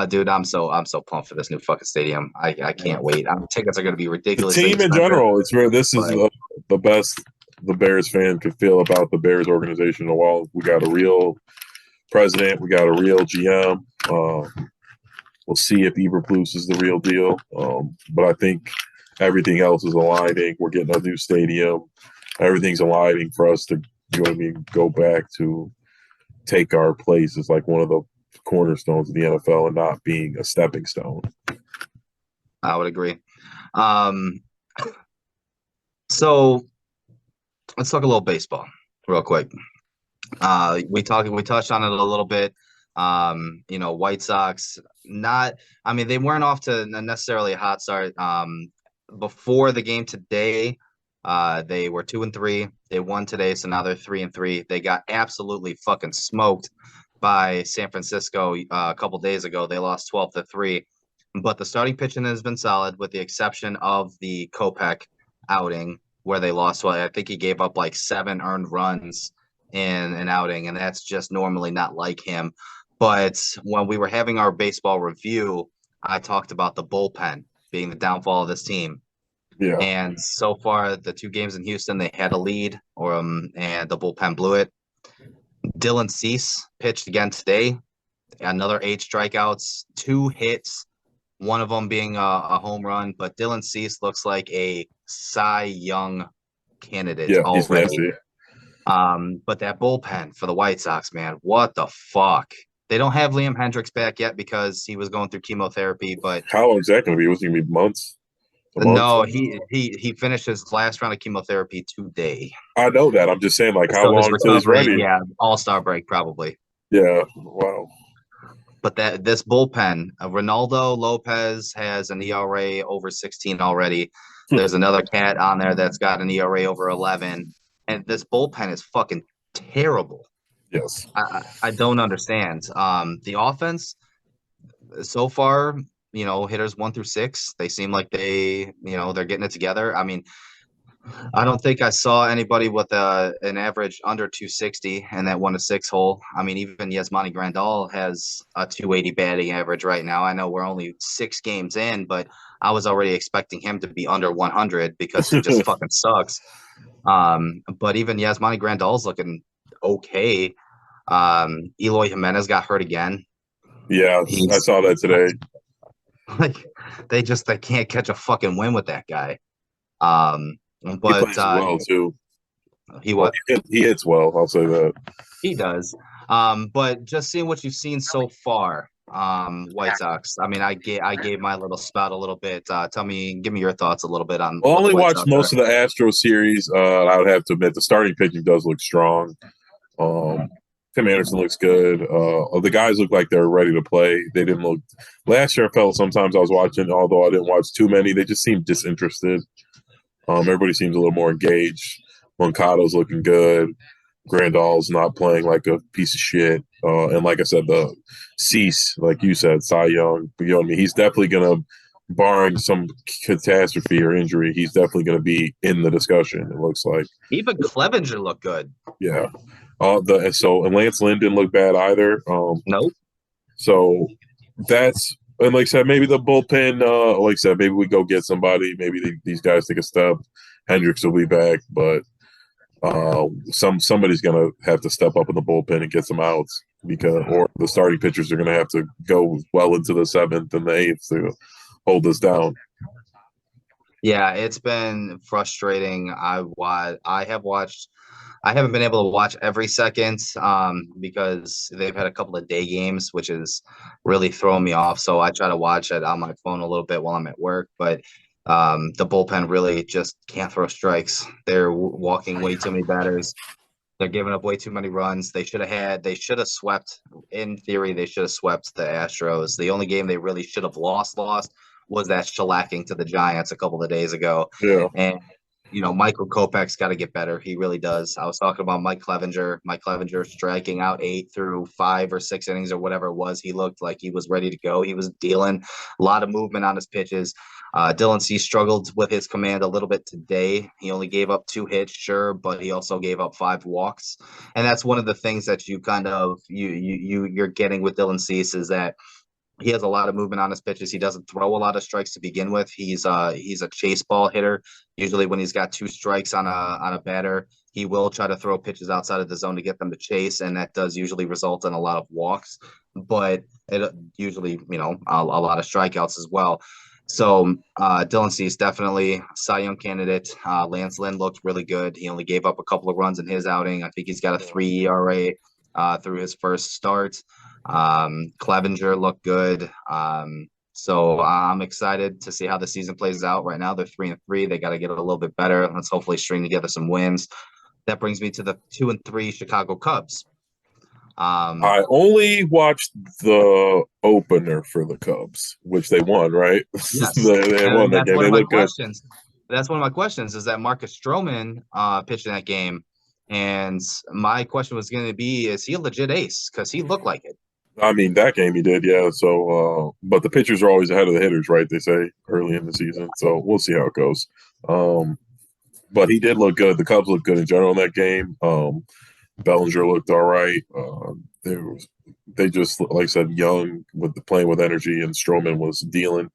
Dude. I'm so pumped for this new fucking stadium. I Yeah. can't wait. Tickets are going to be The ridiculously team in expensive, general, it's where this is but the best the Bears fan could feel about the Bears organization in a while. We got a real president, we got a real GM. We'll see if Eberflus is the real deal. But I think everything else is aligning. We're getting a new stadium. Everything's aligning for us to, you know what I mean, go back to take our place as like one of the cornerstones of the NFL and not being a stepping stone. I would agree. Um, so let's talk a little baseball real quick. We touched on it a little bit. White Sox, not, I mean, they weren't off to necessarily a hot start. Before the game today, they were 2-3. They won today, so now they're 3-3. They got absolutely fucking smoked by San Francisco a couple days ago. They lost 12-3. But the starting pitching has been solid, with the exception of the Kopech outing where they lost. Well, I think he gave up like 7 earned runs in an outing, and that's just normally not like him. But when we were having our baseball review, I talked about the bullpen being the downfall of this team. Yeah. And so far, the 2 games in Houston, they had a lead, and the bullpen blew it. Dylan Cease pitched again today, another 8 strikeouts, 2 hits, one of them being a home run. But Dylan Cease looks like a Cy Young candidate Yeah, he's already. nasty. But that bullpen for the White Sox, man, what the fuck? They don't have Liam Hendricks back yet because he was going through chemotherapy. But How long is that going to be? Was it going to be months? A month? no, he finished his last round of chemotherapy today. I know that. I'm just saying, like, how So his long until he's recovery, ready? yeah, All-Star break probably. Yeah. Wow. But this bullpen, Ronaldo Lopez has an ERA over 16 already. There's another cat on there that's got an ERA over 11, and this bullpen is fucking terrible. Yes. I don't understand. The offense so far, hitters 1 through 6, they seem like they're getting it together. I mean, I don't think I saw anybody with an average under 260 in that 1-6 hole. I mean, even Yasmani Grandal has a 280 batting average right now. I know we're only 6 games in, but I was already expecting him to be under 100 because he just fucking sucks. But even Yasmani Grandal's looking okay. Eloy Jimenez got hurt again. Yeah, I He's saw that today. like they can't catch a fucking win with that guy. He But plays well too. he Well, what he hits well. I'll say that. he does. But just seeing what you've seen so far, White Sox. I mean, I gave my little spout a little bit. Give me your thoughts a little bit on Well, I what the only White watched Sox are. most of the Astro series. I would have to admit the starting pitching does look strong. Tim Anderson looks good. The guys look like they're ready to play. They didn't look last year. I felt sometimes I was watching, although I didn't watch too many. They just seemed disinterested. Everybody seems a little more engaged. Moncado's looking good. Grandal's not playing like a piece of shit. And like I said, the Cease, like you said, Cy Young, you know what I mean? He's definitely going to, barring some catastrophe or injury, he's definitely going to be in the discussion, it looks like. Even Clevenger looked good. Yeah. And Lance Lynn didn't look bad either. Nope. So that's, and like I said, maybe the bullpen, like I said, maybe we go get somebody. Maybe these guys take a step. Hendricks will be back, but somebody's gonna have to step up in the bullpen and get some outs or the starting pitchers are gonna have to go well into the 7th and the 8th to hold us down. Yeah, it's been frustrating. I haven't been able to watch every second because they've had a couple of day games, which is really throwing me off. So I try to watch it on my phone a little bit while I'm at work. But the bullpen really just can't throw strikes. They're walking way too many batters. They're giving up way too many runs. They should have swept. In theory, they should have swept the Astros. The only game they really should have lost was that shellacking to the Giants a couple of days ago. Yeah. And Michael Kopech's got to get better. He really does. I was talking about Mike Clevenger. Mike Clevenger striking out 8 through 5 or 6 innings or whatever it was. He looked like he was ready to go. He was dealing a lot of movement on his pitches. Dylan C struggled with his command a little bit today. He only gave up 2 hits, sure, but he also gave up 5 walks. And that's one of the things that you kind of you're getting with Dylan Cease is that He has a lot of movement on his pitches. He doesn't throw a lot of strikes to begin with. He's a chase ball hitter. Usually when he's got two strikes on a batter, he will try to throw pitches outside of the zone to get them to chase, and that does usually result in a lot of walks, but it usually, a lot of strikeouts as well. So Dylan Cease definitely Cy Young candidate. Lance Lynn looked really good. He only gave up a couple of runs in his outing. I think he's got a 3 ERA through his first start. Clevenger looked good. So I'm excited to see how the season plays out. Right now, they're 3-3. They got to get a little bit better. Let's hopefully string together some wins. That brings me to the 2-3 Chicago Cubs. I only watched the opener for the Cubs, which they won, right? Yes, they won that game. They looked good. That's one of my questions. Is that Marcus Stroman pitched in that game? And my question was going to be: is he a legit ace? Because he looked like it. I mean, that game he did, yeah. So, but the pitchers are always ahead of the hitters, right? They say early in the season. So we'll see how it goes. But he did look good. The Cubs looked good in general in that game. Bellinger looked all right. They just, like I said, young playing with energy, and Stroman was dealing.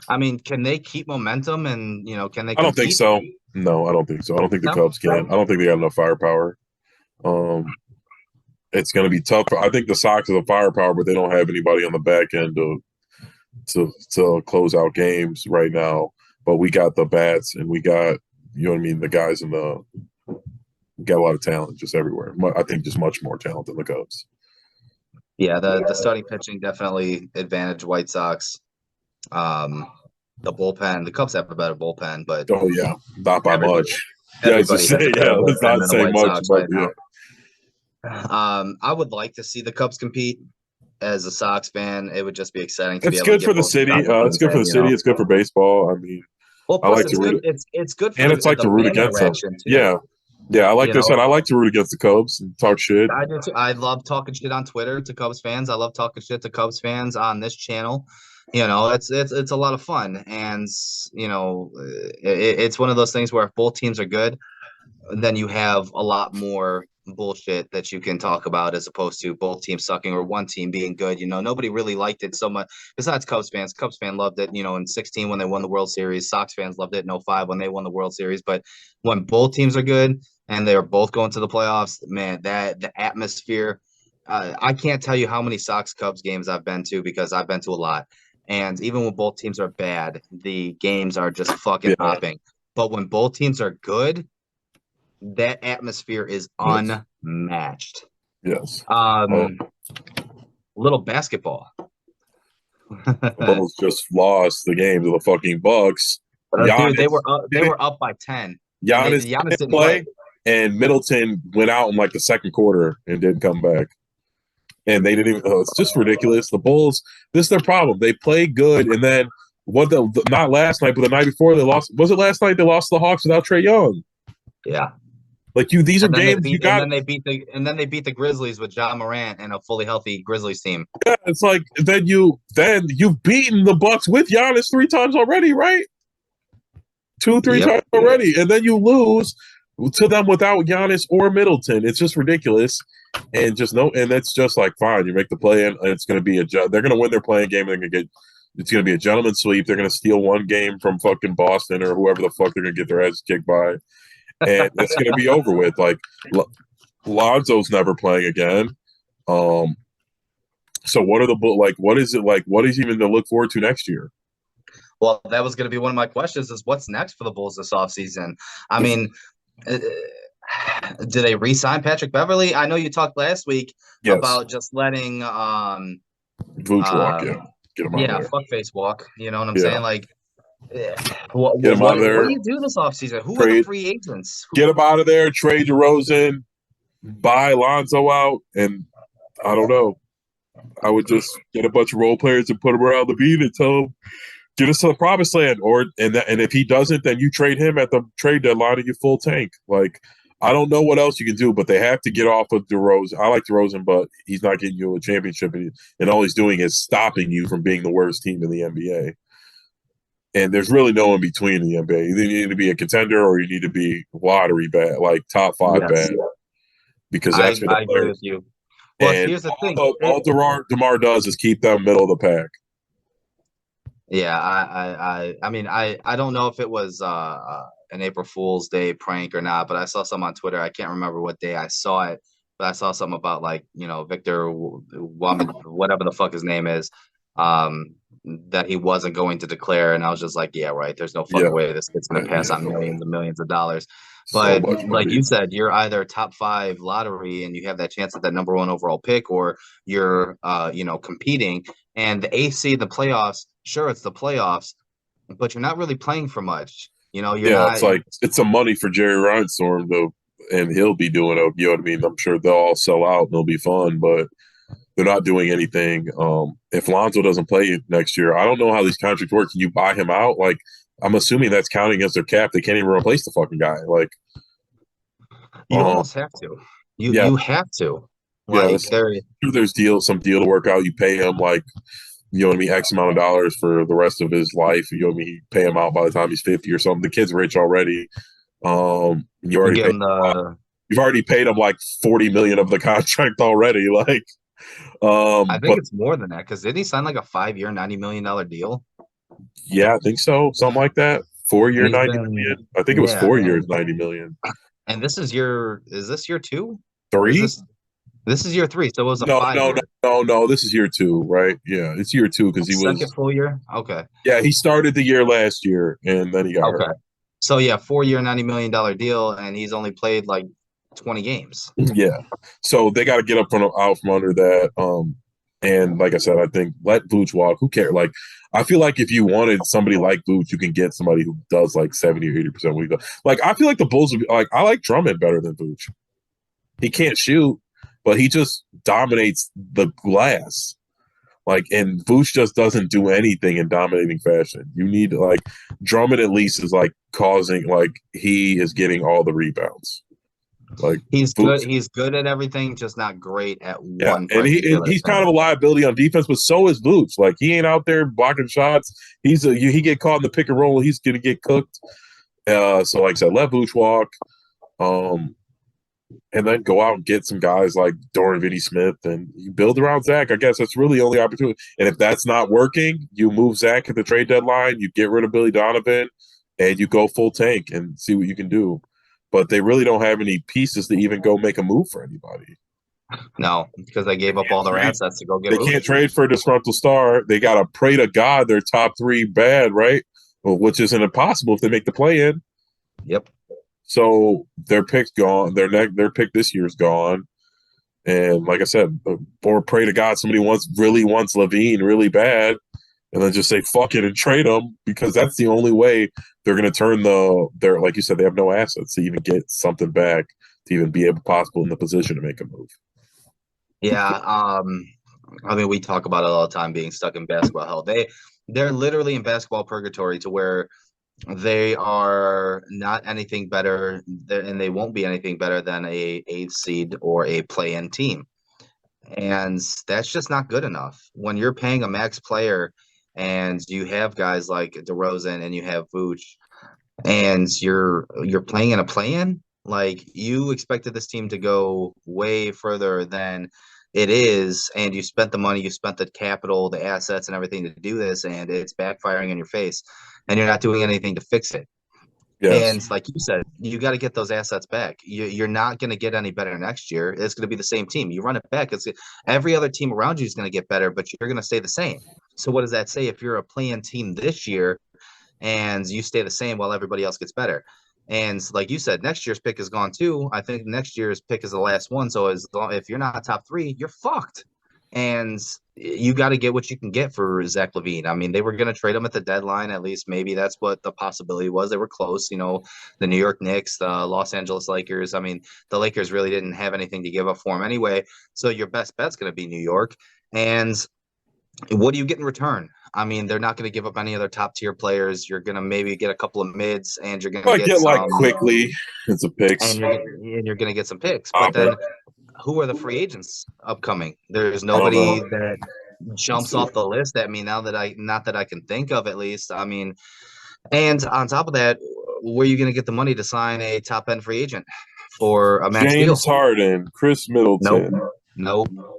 I mean, can they keep momentum? And can they? I don't think so. No, I don't think so. I don't think the Cubs can. I don't think they got enough firepower. It's going to be tough. I think the Sox have the firepower, but they don't have anybody on the back end to close out games right now. But we got the bats, and we got, the guys we got a lot of talent just everywhere. I think just much more talent than the Cubs. Yeah, the starting pitching definitely advantage White Sox. The bullpen, the Cubs have a better bullpen, but oh yeah, not by much. Everybody has a better let's not say much, but yeah. I would like to see the Cubs compete. As a Sox fan, it would just be exciting to be able to get for the city. It's good for the city. It's good for baseball. I mean, well, I like it's to root. It's good for and it's like to root against them. Yeah, I like I said, I like to root against the Cubs and talk shit. I do too. I love talking shit on Twitter to Cubs fans. I love talking shit to Cubs fans on this channel. It's a lot of fun, and it's one of those things where if both teams are good, then you have a lot more bullshit that you can talk about as opposed to both teams sucking or one team being good. Nobody really liked it so much besides Cubs fans. Cubs fans loved it, in 16 when they won the World Series. Sox fans loved it in 05 when they won the World Series. But when both teams are good and they're both going to the playoffs, man, that the atmosphere, I can't tell you how many Sox Cubs games I've been to because I've been to a lot. And even when both teams are bad, the games are just fucking popping. But when both teams are good, that atmosphere is unmatched. Yes. Little basketball. The Bulls just lost the game to the fucking Bucks. Dude, they were up by 10. Giannis didn't play, and Middleton went out in like the second quarter and didn't come back. And they didn't even. It's just ridiculous. The Bulls. This is their problem. They play good, and then not last night, but the night before they lost. Was it last night they lost to the Hawks without Trae Young? Yeah. Like these are games you got. And then they beat the Grizzlies with Ja Morant and a fully healthy Grizzlies team. Yeah, it's like then you've beaten the Bucks with Giannis 3 times already, right? 2-3 times already, and then you lose to them without Giannis or Middleton. It's just ridiculous, and that's just like fine. You make the play, and it's going to be they're going to win their playing game. And it's going to be a gentleman's sweep. They're going to steal one game from fucking Boston or whoever the fuck they're going to get their ass kicked by. And it's going to be over with. Like Lonzo's never playing again. So what are what is it like? What is even to look forward to next year? Well, that was going to be one of my questions: is what's next for the Bulls this offseason? I mean, do they re-sign Patrick Beverley? I know you talked last week about just letting Vooch walk. Get him out of there. Fuckface walk. You know what I'm saying? Like. What do you do this offseason? Who are the free agents? Get him out of there, trade DeRozan, buy Lonzo out, and I don't know. I would just get a bunch of role players and put them around the beat and tell them, get us to the promised land. And if he doesn't, then you trade him at the trade deadline and you full tank. Like, I don't know what else you can do, but they have to get off of DeRozan. I like DeRozan, but he's not getting you a championship, and all he's doing is stopping you from being the worst team in the NBA. And there's really no in between in the NBA. You need to be a contender or you need to be lottery bad, like top 5 bad. Because that's I agree with you. Well, And here's the thing. all DeMar does is keep them middle of the pack. Yeah, I mean, I don't know if it was an April Fool's Day prank or not, but I saw some on Twitter. I can't remember what day I saw it, but I saw something about like, Victor Wembanyama, whatever the fuck his name is, um, that he wasn't going to declare, and I was just like, yeah, right. There's no Yeah, fucking way this kid's gonna pass on millions and millions of dollars. so But much like money. you said, you're either top five lottery and you have that chance at that number one overall pick, or you're competing. And the AC, the playoffs, sure, it's the playoffs, but you're not really playing for much. You're Yeah, not. it's like it's some money for Jerry Reinstorm though, and he'll be doing it. You know what I mean? I'm sure they'll all sell out and it'll be fun, but they're not doing anything. If Lonzo doesn't play next year, I don't know how these contracts work. Can you buy him out? Like, I'm assuming that's counting against their cap. They can't even replace the fucking guy. Like, You almost have to. You yeah, you have to. yeah. Like there. There's some deal to work out. You pay him like, you know what I mean, X amount of dollars for the rest of his life. You know what I mean? You pay him out by the time he's 50 or something. The kid's rich already. You You already give paid. them the. You've already paid him like 40 million of the contract already. Like, I think but it's more than that because did he sign like a 5 year, $90 million deal? yeah, I think so. Something like that. 4 year, And he's 90 been, million. I think it was yeah, 4 years, 90 million. and is this year two, or is Three? this is year three? So it was a No, five no, no, year, no, no. This is year two, right? Yeah, it's year two because he second was. full year. Okay, Yeah, he started the year last year and then he got okay. hurt. So yeah, 4 year, $90 million deal, and he's only played like 20 games. Yeah, so they got to get up from out from under that. And like I said, I think let Vooch walk. Who cares? Like, I feel like if you wanted somebody like Vooch, you can get somebody who does like 70 or 80% what he does. Like, I feel like the Bulls would be like, I like Drummond better than Vooch. He can't shoot, but he just dominates the glass. Like, and Vooch just doesn't do anything in dominating fashion. You need like Drummond at least is like causing, like he is getting all the rebounds. Like He's good. Vooch, He's good at everything, just not great at yeah, one and particular he's kind thing. of a liability on defense, but so is Vooch. Like he ain't out there blocking shots. He get caught in the pick and roll, he's gonna get cooked. So like I said, let Vooch walk. Um, and then go out and get some guys like Dorian Finney-Smith and you build around Zach. I guess that's really the only opportunity. And if that's not working, you move Zach at the trade deadline, you get rid of Billy Donovan, and you go full tank and see what you can do. But they really don't have any pieces to even go make a move for anybody. No, because they gave up all their assets to go get They Vooch. can't trade for a disgruntled star. They got to pray to God they're top three bad, right? Well, which isn't impossible if they make the play in. Yep. So their pick's gone. Their pick this year's gone. And like I said, or pray to God somebody really wants Levine really bad, and then just say fuck it and trade him because that's the only way they're going to turn their like you said they have no assets to even get something back to even be able possible in the position to make a move. Yeah. I mean, we talk about it all the time being stuck in basketball hell. They're literally in basketball purgatory to where they are not anything better, and they won't be anything better than a eighth seed or a play-in team. And that's just not good enough. When you're paying a max player and you have guys like DeRozan and you have Vooch and you're playing in a play-in, like you expected this team to go way further than it is, and you spent the money, you spent the capital, the assets, and everything to do this, and it's backfiring in your face, and you're not doing anything to fix it. Yes. And like you said, you got to get those assets back. You're not going to get any better next year. It's going to be the same team. You run it back. Every other team around you is going to get better, but you're going to stay the same. So what does that say if you're a play-in team this year and you stay the same while everybody else gets better? And like you said, next year's pick is gone too. I think next year's pick is the last one. So if you're not top three, you're fucked. And you got to get what you can get for Zach LaVine. I mean, they were going to trade him at the deadline. At least maybe that's what the possibility was. They were close, the New York Knicks, the Los Angeles Lakers. I mean, the Lakers really didn't have anything to give up for him anyway. So your best bet's going to be New York. And what do you get in return? I mean, they're not going to give up any other top tier players. You're going to maybe get a couple of mids, and you're going to I get get like some, quickly and some picks. and you're going to get some picks. But Opera. then, who are the free agents upcoming? There's I don't nobody know. that jumps off the list at me now that not that I can think of at least. I mean, and on top of that, where are you going to get the money to sign a top end free agent for a max deal? James Harden, Chris Nope. Middleton. Nope. None of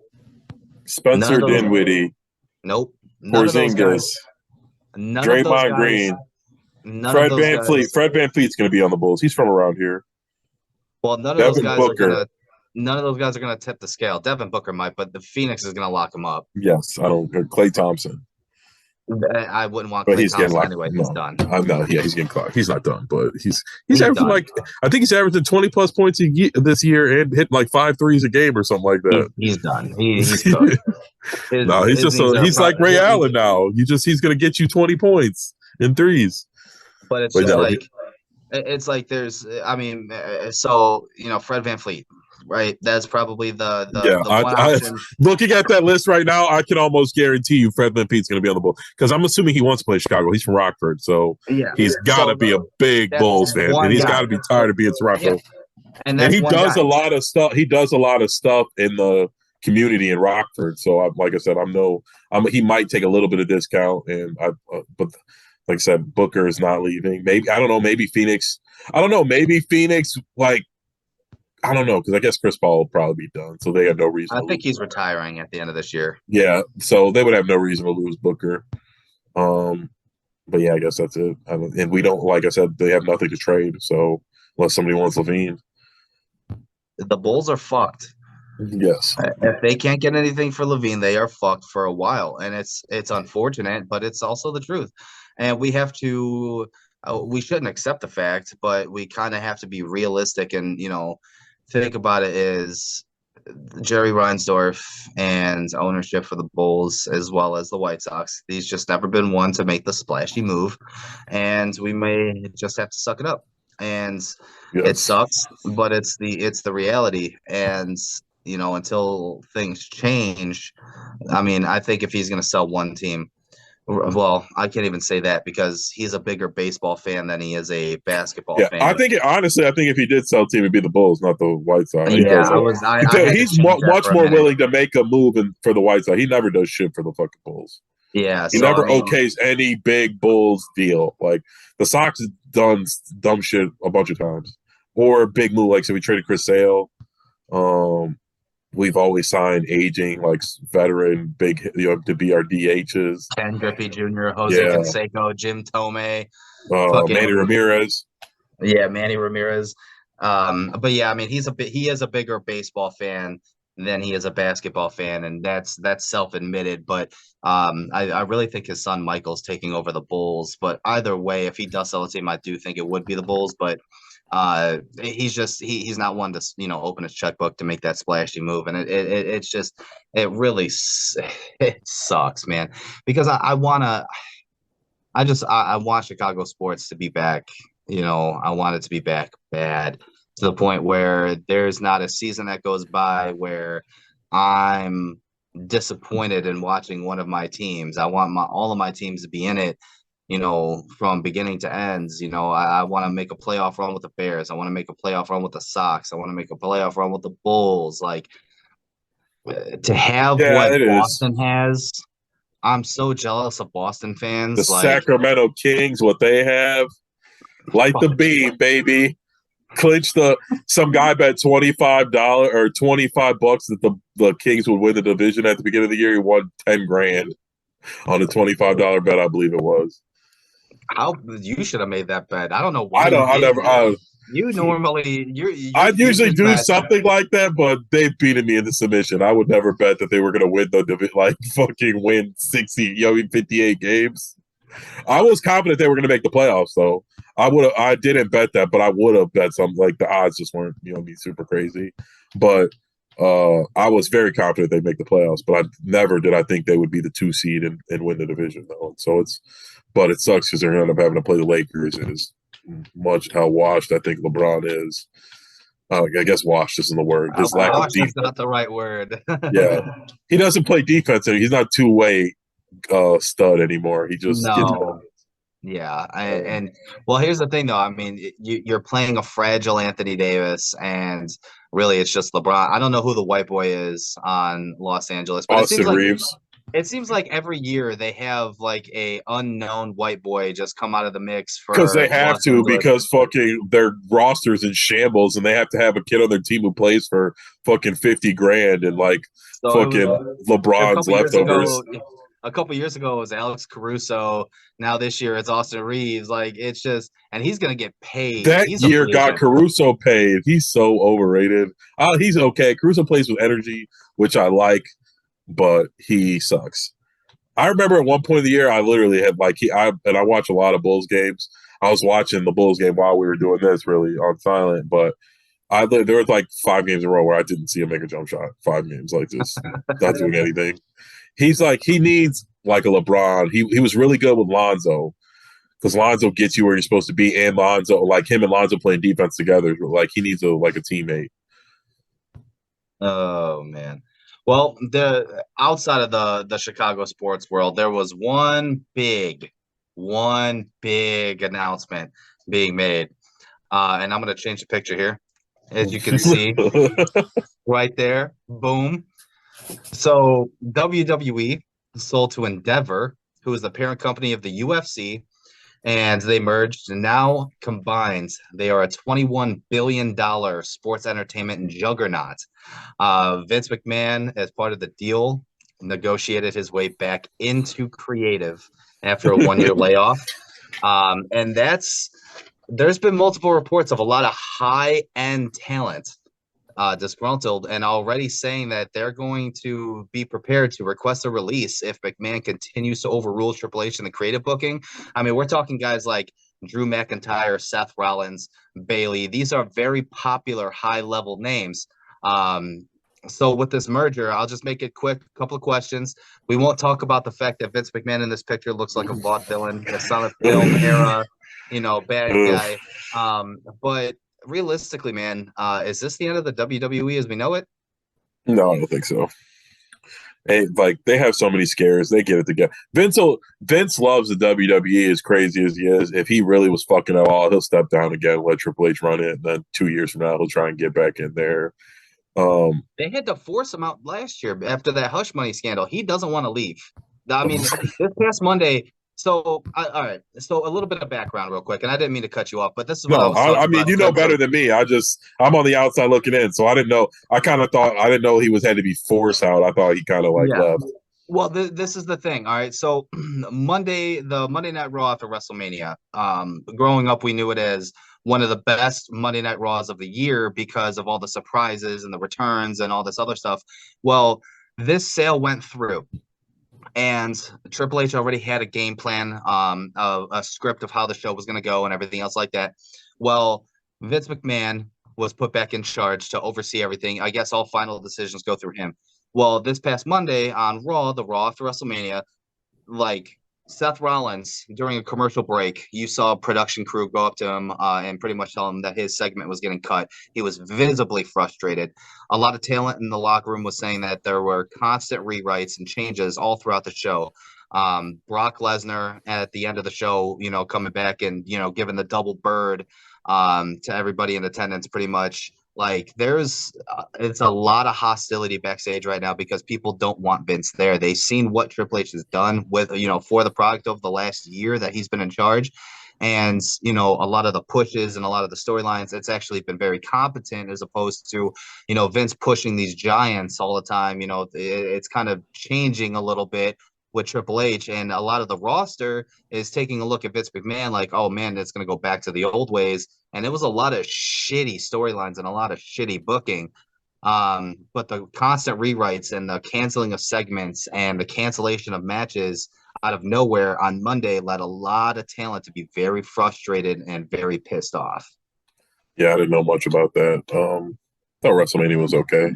Spencer those. Dinwiddie, Nope. None of those Porzingis, guys. None of those Draymond guys. Green, None of Fred those Van Fleet. guys. Fred Van Fleet's going to be on the Bulls. He's from around here. Well, none of those Devin guys are Booker. gonna. None of those guys are gonna tip the scale. Devin Booker might, but the Phoenix is gonna lock him up. Yes, I don't. Klay Thompson. I wouldn't want But Klay he's getting Thompson like anyway. He's no, done. I'm not. Yeah, he's getting caught. He's not done, but he's He's averaging done. like I think he's averaging 20+ points this year and hitting like 5 threes a game or something like that. He's done. He's cooked. No, he's like Ray Allen now. He's gonna get you 20 points in threes. But it's just like it's like there's I mean, so Fred Van Fleet, right? That's probably the one option. Looking at that list right now, I can almost guarantee you Fred VanVleet's going to be on the Bulls because I'm assuming he wants to play Chicago. He's from Rockford, so he's got to be a big Bulls fan, and he's got to be tired of being Toronto. Yeah. And he does a lot of stuff. He does a lot of stuff in the community in Rockford. So, like I said, he might take a little bit of discount, but like I said, Booker is not leaving. Maybe I don't know. Maybe Phoenix. I don't know. Maybe Phoenix I don't know, because I guess Chris Paul will probably be done, so they have no reason. I think he's retiring at the end of this year. Yeah, so they would have no reason to lose Booker. But yeah, I guess that's it. And we don't, like I said, they have nothing to trade. So unless somebody wants LaVine, the Bulls are fucked. Yes, if they can't get anything for LaVine, they are fucked for a while, and it's unfortunate, but it's also the truth. And we have to. We shouldn't accept the fact, but we kind of have to be realistic and think about it is Jerry Reinsdorf and ownership for the Bulls as well as the White Sox. He's just never been one to make the splashy move, and we may just have to suck it up. And It sucks, but it's the reality. And until things change, I mean, I think if he's going to sell one team. Well, I can't even say that because he's a bigger baseball fan than he is a basketball fan. I think if he did sell a team, it'd be the Bulls, not the White Sox. He's much more willing to make a move for the White Sox. He never does shit for the fucking Bulls. Yeah, he never okays any big Bulls deal. Like the Sox have done dumb shit a bunch of times, or big move like so we traded Chris Sale. We've always signed aging, like veteran, big, to be our DHs. Ken Griffey Jr., Jose Canseco, Jim Tomei, Manny Ramirez. Yeah, Manny Ramirez. But yeah, I mean, he is a bigger baseball fan than he is a basketball fan, and that's self-admitted. But I really think his son Michael's taking over the Bulls. But either way, if he does sell a team, I do think it would be the Bulls. But he's just he's not one to open his checkbook to make that splashy move, and it really it sucks, man, because I want Chicago sports to be back. I want it to be back bad to the point where there's not a season that goes by where I'm disappointed in watching one of my teams. I want all of my teams to be in it. From beginning to ends, I want to make a playoff run with the Bears. I want to make a playoff run with the Sox. I want to make a playoff run with the Bulls. Like to have what Boston has, I'm so jealous of Boston fans. The Sacramento Kings, what they have, light the beam, baby. Clinch some guy bet $25 or $25 that the Kings would win the division at the beginning of the year. He won $10,000 on a $25 bet, I believe it was. How you should have made that bet. I don't know why. You normally I usually do something like that, but they beaten me into submission. I would never bet that they were going to win fucking win 58 games. I was confident they were going to make the playoffs, though. I didn't bet that, but I would have bet something. Like the odds just weren't be super crazy. But I was very confident they'd make the playoffs, but I think they would be the 2 seed and win the division, though. So but it sucks because they're going to end up having to play the Lakers, and as much how washed I think LeBron is. I guess washed isn't the word. His lack of defense. That's not the right word. Yeah. He doesn't play defense anymore. He's not two-way stud anymore. He just gets points. Yeah, and here's the thing, though. I mean, you're playing a fragile Anthony Davis, and really, it's just LeBron. I don't know who the white boy is on Los Angeles, but Austin Reeves. It seems like every year they have like a unknown white boy just come out of the mix Because they for have Los to, Angeles. because fucking their roster's in shambles, and they have to have a kid on their team who plays for fucking 50 grand and like So it was fucking a LeBron's couple years leftovers. ago. A couple years ago it was Alex Caruso. Now this year it's Austin Reeves. Like it's just, and he's gonna get paid. That He's a year free got agent. Caruso paid. He's so overrated. He's okay. Caruso plays with energy, which I like, but he sucks. I remember at one point of the year, I literally had like I watch a lot of Bulls games. I was watching the Bulls game while we were doing this, really on silent. But there was like 5 games in a row where I didn't see him make a jump shot. 5 games, like just not doing anything. He's like he needs like a LeBron. He was really good with Lonzo because Lonzo gets you where you're supposed to be, and Lonzo, like him and Lonzo playing defense together, like he needs a teammate. Oh man. Well, the outside of the Chicago sports world, there was one big announcement being made. And I'm gonna change the picture here. As you can see right there, boom. So WWE sold to Endeavor, who is the parent company of the UFC, and they merged and now combined. They are a $21 billion sports entertainment juggernaut. Vince McMahon, as part of the deal, negotiated his way back into creative after a 1 year layoff. And there's been multiple reports of a lot of high end talent disgruntled and already saying that they're going to be prepared to request a release if McMahon continues to overrule Triple H in the creative booking. I mean, we're talking guys like Drew McIntyre, Seth Rollins, Bailey. These are very popular high level names. So with this merger, I'll just make it quick. A couple of questions. We won't talk about the fact that Vince McMahon in this picture looks like a vaudevillain, a silent film era, bad guy. But realistically, man, is this the end of the WWE as we know it? No, I don't think so. Like they have so many scares, they get it together. Vince loves the WWE as crazy as he is. If he really was fucking at all, he'll step down again, let Triple H run it, and then 2 years from now he'll try and get back in there. They had to force him out last year after that hush money scandal. He doesn't want to leave. I mean, this past Monday. So, all right. So, a little bit of background, real quick, and I didn't mean to cut you off, but this is what I No, was I talking mean about. you know better than me. I'm on the outside looking in, so I didn't know. I kind of thought I didn't know he was had to be forced out. I thought he kind of like Yeah. left. Well, this is the thing. All right. So the Monday Night Raw after WrestleMania. Growing up, we knew it as one of the best Monday Night Raws of the year because of all the surprises and the returns and all this other stuff. Well, this sale went through, and Triple H already had a game plan, a script of how the show was going to go and everything else like that. Well, Vince McMahon was put back in charge to oversee everything. I guess all final decisions go through him. Well, this past Monday on Raw, the Raw after WrestleMania, like Seth Rollins during a commercial break, you saw a production crew go up to him and pretty much tell him that his segment was getting cut. He was visibly frustrated. A lot of talent in the locker room was saying that there were constant rewrites and changes all throughout the show. Brock Lesnar at the end of the show, coming back and giving the double bird to everybody in attendance, pretty much. Like it's a lot of hostility backstage right now because people don't want Vince there. They've seen what Triple H has done with, for the product over the last year that he's been in charge. And, a lot of the pushes and a lot of the storylines, it's actually been very competent as opposed to, Vince pushing these giants all the time. It's kind of changing a little bit with Triple H, and a lot of the roster is taking a look at Vince McMahon like, oh man, it's going to go back to the old ways. And it was a lot of shitty storylines and a lot of shitty booking. But the constant rewrites and the canceling of segments and the cancellation of matches out of nowhere on Monday led a lot of talent to be very frustrated and very pissed off. Yeah, I didn't know much about that. Thought WrestleMania was okay.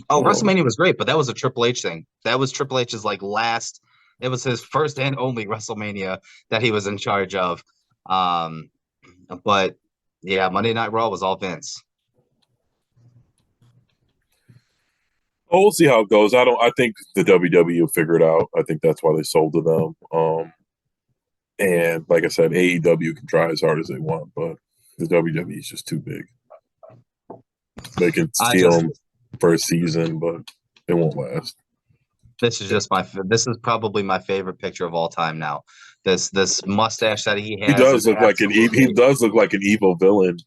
Oh, WrestleMania was great, but that was a Triple H thing. That was Triple H's like last. It was his first and only WrestleMania that he was in charge of. But yeah, Monday Night Raw was all Vince. Oh, we'll see how it goes. I think the WWE will figure it out. I think that's why they sold to them. And like I said, AEW can try as hard as they want, but the WWE is just too big. They can steal them for a season, but it won't last. This is probably my favorite picture of all time now. This mustache that he He has does is look like he absolutely. does look like an evil villain.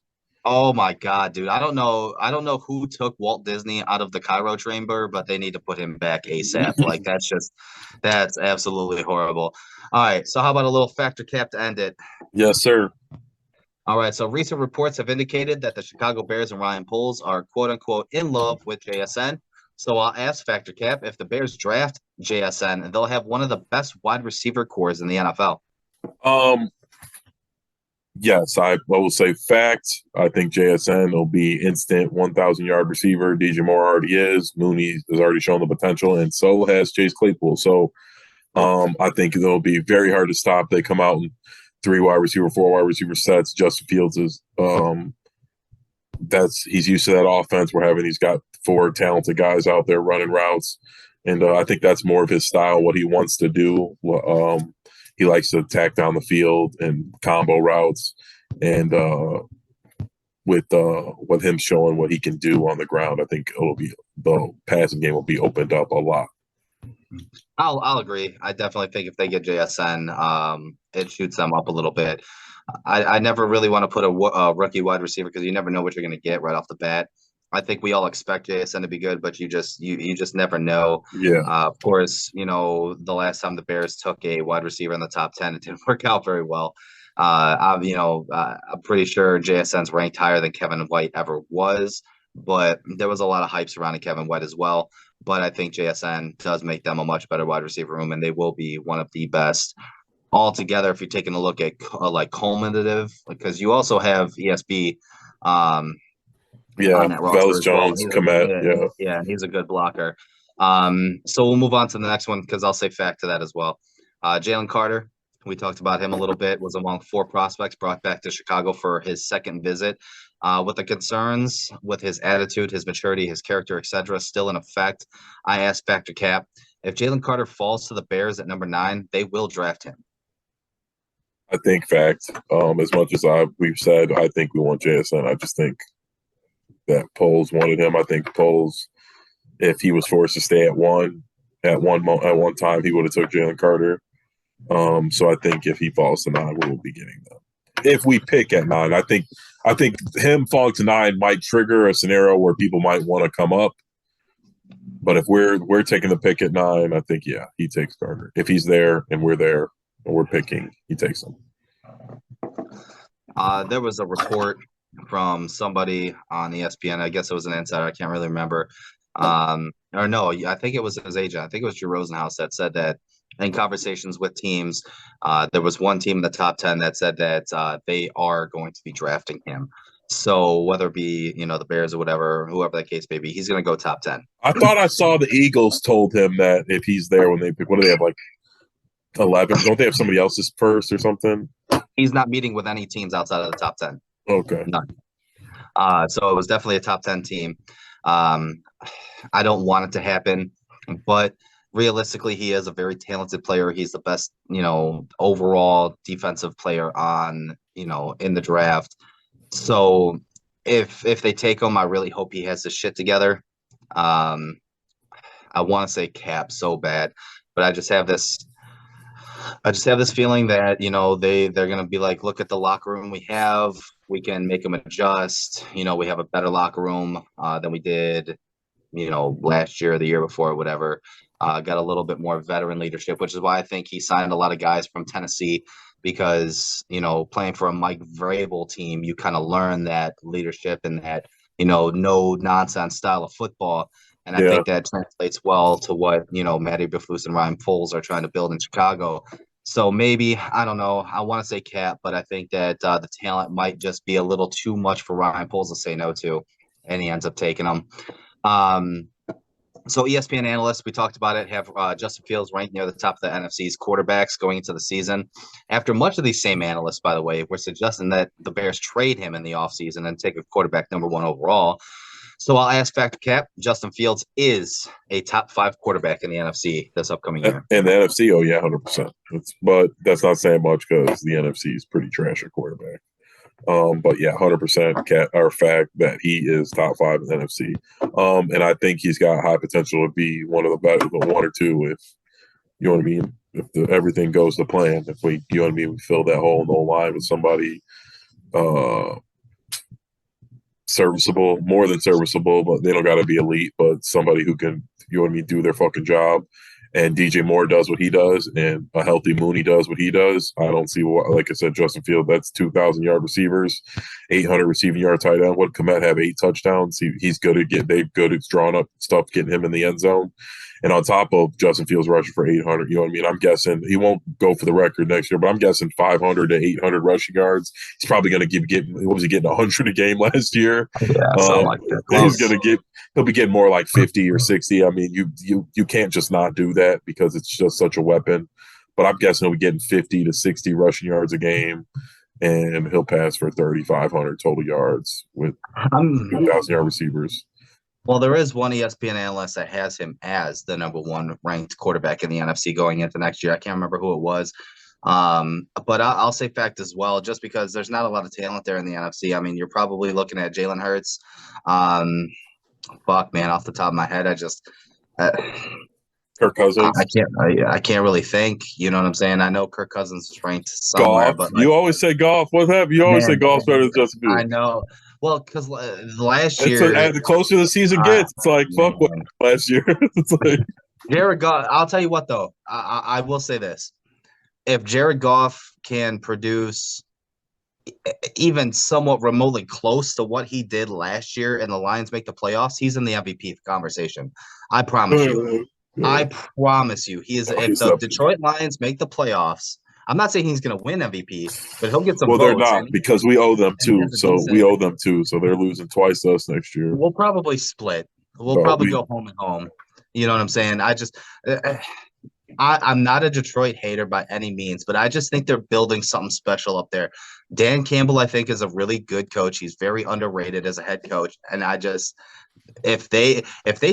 Oh my God, dude. I don't know who took Walt Disney out of the Cairo chamber, but they need to put him back ASAP. Like that's absolutely horrible. All right, so how about a little factor cap to end it? Yes, sir. All right, so recent reports have indicated that the Chicago Bears and Ryan Poles are quote unquote in love with JSN. So I'll ask Factor Cap if the Bears draft JSN, they'll have one of the best wide receiver cores in the NFL. Um, yes, I will say fact. I think JSN will be instant 1,000-yard receiver. DJ Moore already is. Mooney has already shown the potential, and so has Chase Claypool. So I think it'll be very hard to stop. They come out in 3 wide receiver, 4 wide receiver sets. Justin Fields is he's used to that offense. He's got 4 talented guys out there running routes, and I think that's more of his style. What he wants to do. He likes to attack down the field and combo routes, and with him showing what he can do on the ground, I think the passing game will be opened up a lot. I'll agree. I definitely think if they get JSN, it shoots them up a little bit. I never really want to put a rookie wide receiver because you never know what you're going to get right off the bat. I think we all expect JSN to be good, but you just never know. Yeah, Of course, the last time the Bears took a wide receiver in the top 10, it didn't work out very well. I'm pretty sure JSN's ranked higher than Kevin White ever was, but there was a lot of hype surrounding Kevin White as well. But I think JSN does make them a much better wide receiver room, and they will be one of the best altogether. If you're taking a look at like cumulative, because you also have ESB on yeah. that roster Velus as well. Jones, Komet, yeah. Yeah, he's a good blocker. So we'll move on to the next one because I'll say fact to that as well. Jalen Carter, we talked about him a little bit, was among 4 prospects brought back to Chicago for his second visit. With the concerns with his attitude, his maturity, his character, etc., still in effect, I asked Factor Cap if Jalen Carter falls to the Bears at number 9, they will draft him. I think fact. As much as we've said, I think we want JSN. I just think that Poles wanted him. I think Poles, if he was forced to stay at one time, he would have took Jalen Carter. So I think if he falls to 9, we will be getting them. If we pick at 9, I think him falling to 9 might trigger a scenario where people might want to come up. But if we're taking the pick at 9, I think he takes Carter. If he's there and we're there and we're picking, he takes him. There was a report from somebody on ESPN. I guess it was an insider. I can't really remember. Or no, I think it was his agent. I think it was Drew Rosenhaus that said that in conversations with teams, there was one team in the top 10 that said that they are going to be drafting him. So whether it be, the Bears or whatever, whoever that case may be, he's going to go top 10. I thought I saw the Eagles told him that if he's there when they pick, what do they have, like 11? Don't they have somebody else's first or something? He's not meeting with any teams outside of the top 10. Okay. None. So it was definitely a top 10 team. I don't want it to happen, but realistically, he is a very talented player. He's the best, overall defensive player on, in the draft. So if they take him, I really hope he has his shit together. I want to say Cap so bad, but I just have this feeling that they're gonna be like, look at the locker room we have. We can make them adjust. We have a better locker room than we did, last year or the year before, or whatever. Got a little bit more veteran leadership, which is why I think he signed a lot of guys from Tennessee because, playing for a Mike Vrabel team, you kind of learn that leadership and that, no nonsense style of football. And I think that translates well to what, Matty Eberflus and Ryan Poles are trying to build in Chicago. So maybe, I don't know, I want to say Cap, but I think that the talent might just be a little too much for Ryan Poles to say no to, and he ends up taking them. So ESPN analysts, we talked about it, have Justin Fields ranked near the top of the NFC's quarterbacks going into the season. After much of these same analysts, by the way, were suggesting that the Bears trade him in the offseason and take a quarterback number 1 overall. So I'll ask Factor Cap, Justin Fields is a top 5 quarterback in the NFC this upcoming year. And the NFC, 100%. But that's not saying much because the NFC is pretty trash at quarterback. But yeah, 100% cat or fact that he is top five in the NFC. And I think he's got high potential to be one of the better, one or two, if you know what I mean. If everything goes to plan, if we, you know what I mean, we fill that hole in the line with somebody uh, serviceable, more than serviceable, but they don't got to be elite, but somebody who can, you know what I mean, do their fucking job. And DJ Moore does what he does, and a healthy Mooney does what he does. I don't see what, like I said, Justin Field, that's 2,000-yard receivers, 800 receiving yard tight end. What Komet have 8 touchdowns? He's good at they're good at drawing up stuff, getting him in the end zone. And on top of Justin Fields rushing for 800, you know what I mean? I'm guessing he won't go for the record next year, but I'm guessing 500 to 800 rushing yards. He's probably going to get, what was he getting, 100 a game last year? Yeah, something like that. He's going to get, he'll be getting more like 50 or 60. I mean, you can't just not do that because it's just such a weapon. But I'm guessing he'll be getting 50 to 60 rushing yards a game, and he'll pass for 3,500 total yards with 2,000-yard receivers. Well, there is one ESPN analyst that has him as the number 1 ranked quarterback in the NFC going into next year. I can't remember who it was. But I'll say fact as well, just because there's not a lot of talent there in the NFC. I mean, you're probably looking at Jalen Hurts. Fuck, man, off the top of my head, Kirk Cousins. I can't really think. You know what I'm saying? I know Kirk Cousins is ranked somewhere, Golf. but You always say golf. What happened? You always say golf's better than Justin Fields. I know. Well, because last year, the closer the season gets, it's like fuck what last year. It's like Jared Goff. I'll tell you what, though. I will say this: if Jared Goff can produce even somewhat remotely close to what he did last year, and the Lions make the playoffs, he's in the MVP conversation. I promise you. I promise you, he is. If the Detroit Lions make the playoffs, I'm not saying he's going to win MVP, but he'll get some votes. Well, they're not because we owe them two. So we owe them two. So they're losing twice to us next year. We'll probably split. We'll probably go home and home. You know what I'm saying? I'm not a Detroit hater by any means, but I just think they're building something special up there. Dan Campbell, I think, is a really good coach. He's very underrated as a head coach, and if they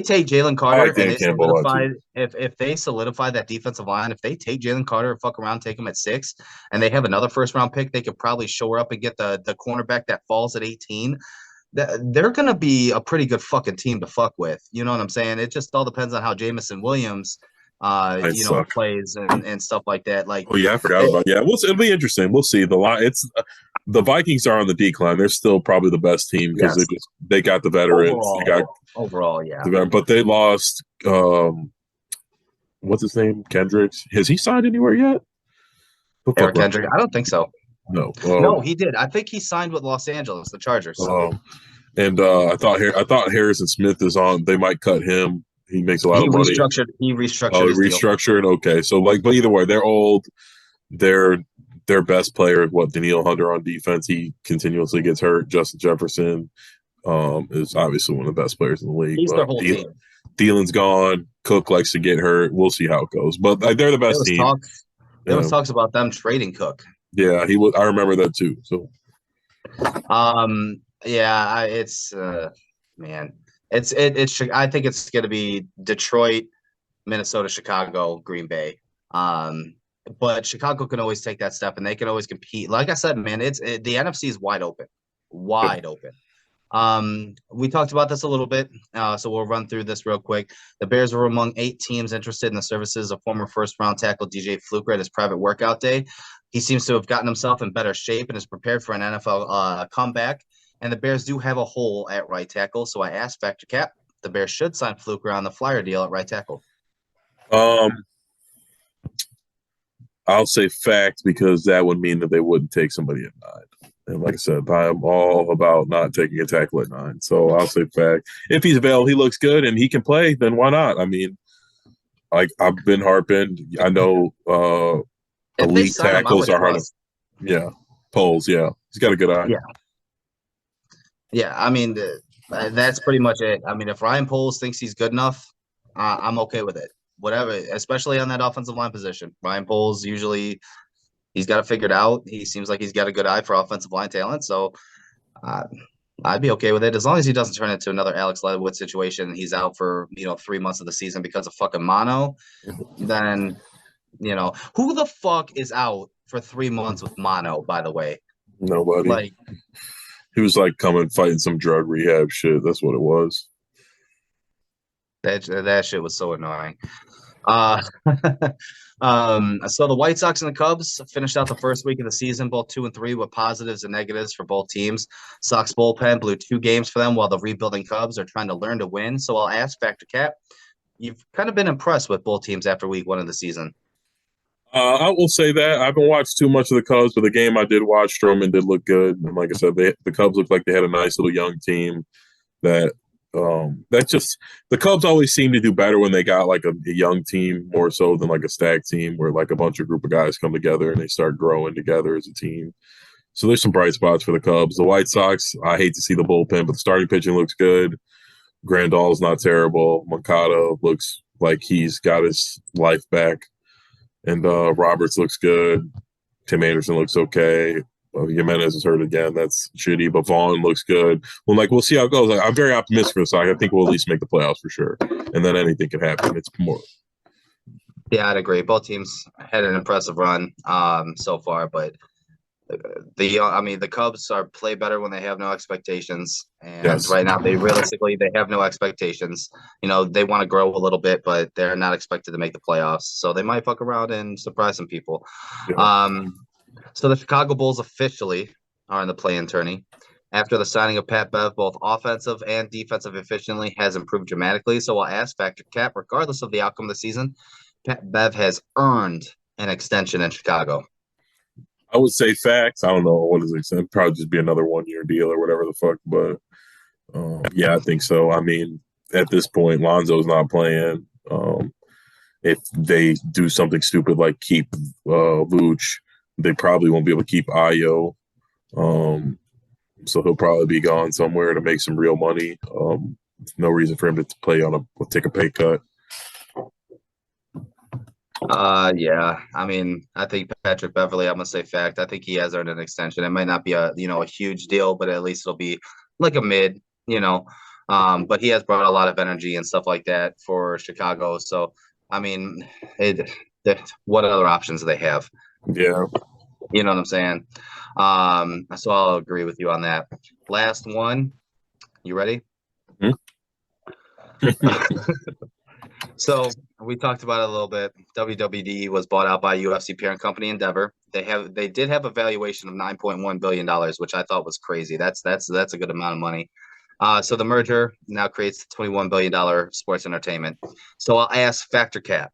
take Jalen Carter and if they solidify that defensive line, if they take Jalen Carter and fuck around, take him at 6, and they have another first-round pick, they could probably shore up and get the cornerback that falls at 18. They're going to be a pretty good fucking team to fuck with. You know what I'm saying? It just all depends on how Jameson Williams plays and stuff like that. Like, oh yeah, I forgot about it'll be interesting. We'll see. The Vikings are on the decline. They're still probably the best team because they got the veterans. Overall, yeah. But they lost. What's his name? Kendricks. Has he signed anywhere yet? Eric Kendrick. I don't think so. No. No, he did. I think he signed with Los Angeles, the Chargers. And I thought Harrison Smith is on. They might cut him. He makes a lot of money. He restructured. Oh, he restructured. Okay, so but either way, they're old. Their best player, Daniil Hunter on defense. He continuously gets hurt. Justin Jefferson is obviously one of the best players in the league. He's their whole team. Thielon's gone. Cook likes to get hurt. We'll see how it goes. But they're the best team. There was talks about them trading Cook. Yeah, he was. I remember that too. So, It's I think it's going to be Detroit, Minnesota, Chicago, Green Bay. But Chicago can always take that step, and they can always compete. Like I said, man, the NFC is wide open. We talked about this a little bit, so we'll run through this real quick. The Bears were among 8 teams interested in the services of former first-round tackle DJ Fluker at his private workout day. He seems to have gotten himself in better shape and is prepared for an NFL comeback. And the Bears do have a hole at right tackle, so I asked Factor Cap, the Bears should sign Fluker on the flyer deal at right tackle. I'll say fact because that would mean that they wouldn't take somebody at 9. And like I said, I am all about not taking a tackle at 9. So I'll say fact. If he's available, he looks good, and he can play, then why not? I mean, like I've been harping. I know elite tackles are hard. Poles. Yeah, he's got a good eye. Yeah. I mean, that's pretty much it. I mean, if Ryan Poles thinks he's good enough, I'm okay with it. Whatever, especially on that offensive line position. Ryan Poles usually he's got it figured out. He seems like he's got a good eye for offensive line talent. So I'd be okay with it as long as he doesn't turn it into another Alex Leatherwood situation. He's out for 3 months of the season because of fucking mono. Then who the fuck is out for 3 months with mono? By the way, Nobody. Like He was like coming fighting some drug rehab shit. That's what it was. that shit was so annoying. Uh, so the White Sox and the Cubs finished out the first week of the season, both 2-3, with positives and negatives for both teams. Sox bullpen blew 2 games for them, while the rebuilding Cubs are trying to learn to win. So I'll ask Factor Cap, you've kind of been impressed with both teams after week 1 of the season. I will say that I haven't watched too much of the Cubs, but the game I did watch, Stroman did look good. And like I said, the Cubs looked like they had a nice little young team that just the Cubs always seem to do better when they got like a young team more so than like a stacked team where like a bunch of group of guys come together and they start growing together as a team. So there's some bright spots for the Cubs. The White Sox, I hate to see the bullpen, but the starting pitching looks good. Grandal's not terrible. Mercado looks like he's got his life back. And Roberts looks good. Tim Anderson looks okay. Jimenez is hurt again. That's shitty. But Vaughn looks good. Well, like we'll see how it goes. Like, I'm very optimistic for the Sox. I think we'll at least make the playoffs for sure. And then anything can happen. It's more. Yeah, I'd agree. Both teams had an impressive run so far, but the Cubs are play better when they have no expectations, and Yes. right now they have no expectations. They want to grow a little bit, but they're not expected to make the playoffs, so they might fuck around and surprise some people. Yeah. So the Chicago Bulls officially are in the play-in tourney. After the signing of Pat Bev, both offensive and defensive efficiently has improved dramatically. So I'll ask Factor Cap, regardless of the outcome of the season, Pat Bev has earned an extension in Chicago. I would say facts. I don't know what is it. It'd probably just be another 1-year deal or whatever the fuck. But yeah, I think so. I mean, at this point, Lonzo's not playing. If they do something stupid like keep Vooch, they probably won't be able to keep Ayo. So he'll probably be gone somewhere to make some real money. No reason for him to play take a pay cut. Yeah. I mean, I think Patrick Beverly, I'm gonna say fact. I think he has earned an extension. It might not be a huge deal, but at least it'll be like a mid, but he has brought a lot of energy and stuff like that for Chicago. So I mean, what other options do they have? Yeah. You know what I'm saying? So I'll agree with you on that. Last one. You ready? So we talked about it a little bit. WWD was bought out by UFC parent company Endeavor. They did have a valuation of $9.1 billion, which I thought was crazy. That's a good amount of money. So the merger now creates $21 billion sports entertainment. So I'll ask Factor Cap.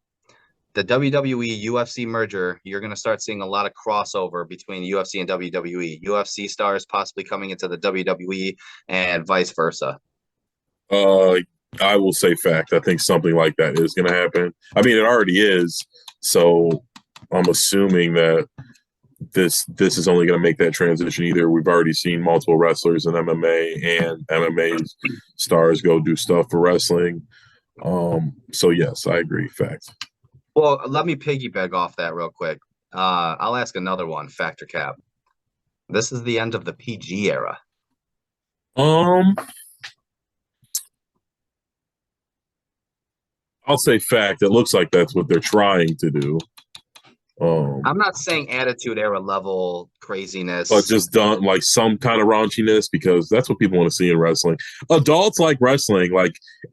The WWE UFC merger, you're going to start seeing a lot of crossover between UFC and WWE. UFC stars possibly coming into the WWE and vice versa. I will say fact. I think something like that is going to happen. I mean, it already is. So I'm assuming that this is only going to make that transition. Either we've already seen multiple wrestlers in MMA and MMA stars go do stuff for wrestling. So yes, I agree. Fact. Well, let me piggyback off that real quick. I'll ask another one, Factor Cap. This is the end of the PG era. I'll say fact. It looks like that's what they're trying to do. I'm not saying attitude era level craziness, but just done like some kind of raunchiness, because that's what people want to see in wrestling. Adults like wrestling,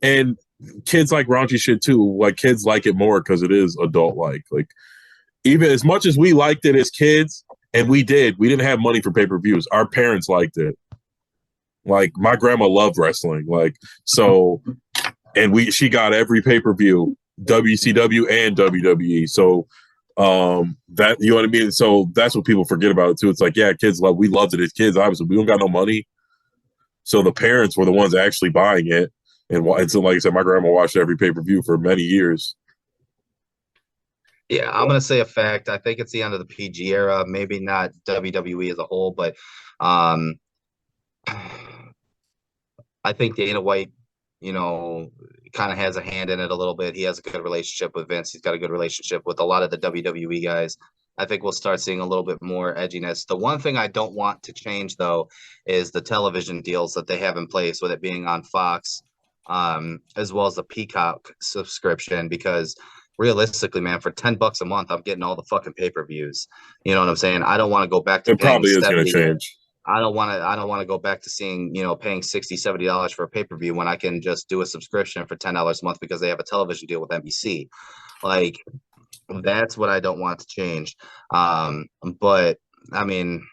and kids like raunchy shit too. Like kids like it more because it is adult like. Like even as much as we liked it as kids, and we didn't have money for pay-per-views. Our parents liked it. Like my grandma loved wrestling. Like so, and she got every pay-per-view, WCW and WWE. So that, you know what I mean? So that's what people forget about it too. It's like, yeah, we loved it as kids. Obviously, we don't got no money. So the parents were the ones actually buying it. And so, like I said, my grandma watched every pay-per-view for many years. Yeah, I'm gonna say a fact. I think it's the end of the PG era. Maybe not WWE as a whole, but I think Dana White, kind of has a hand in it a little bit. He has a good relationship with Vince. He's got a good relationship with a lot of the WWE guys. I think we'll start seeing a little bit more edginess. The one thing I don't want to change, though, is the television deals that they have in place, with it being on Fox, as well as the Peacock subscription, because realistically, man, for $10 a month, I'm getting all the fucking pay-per-views. You know what I'm saying? I don't want to go back to It paying probably is going to 70. change. I don't want to go back to seeing, paying $60, $70 for a pay-per-view when I can just do a subscription for $10 a month because they have a television deal with NBC. Like, that's what I don't want to change. But I mean,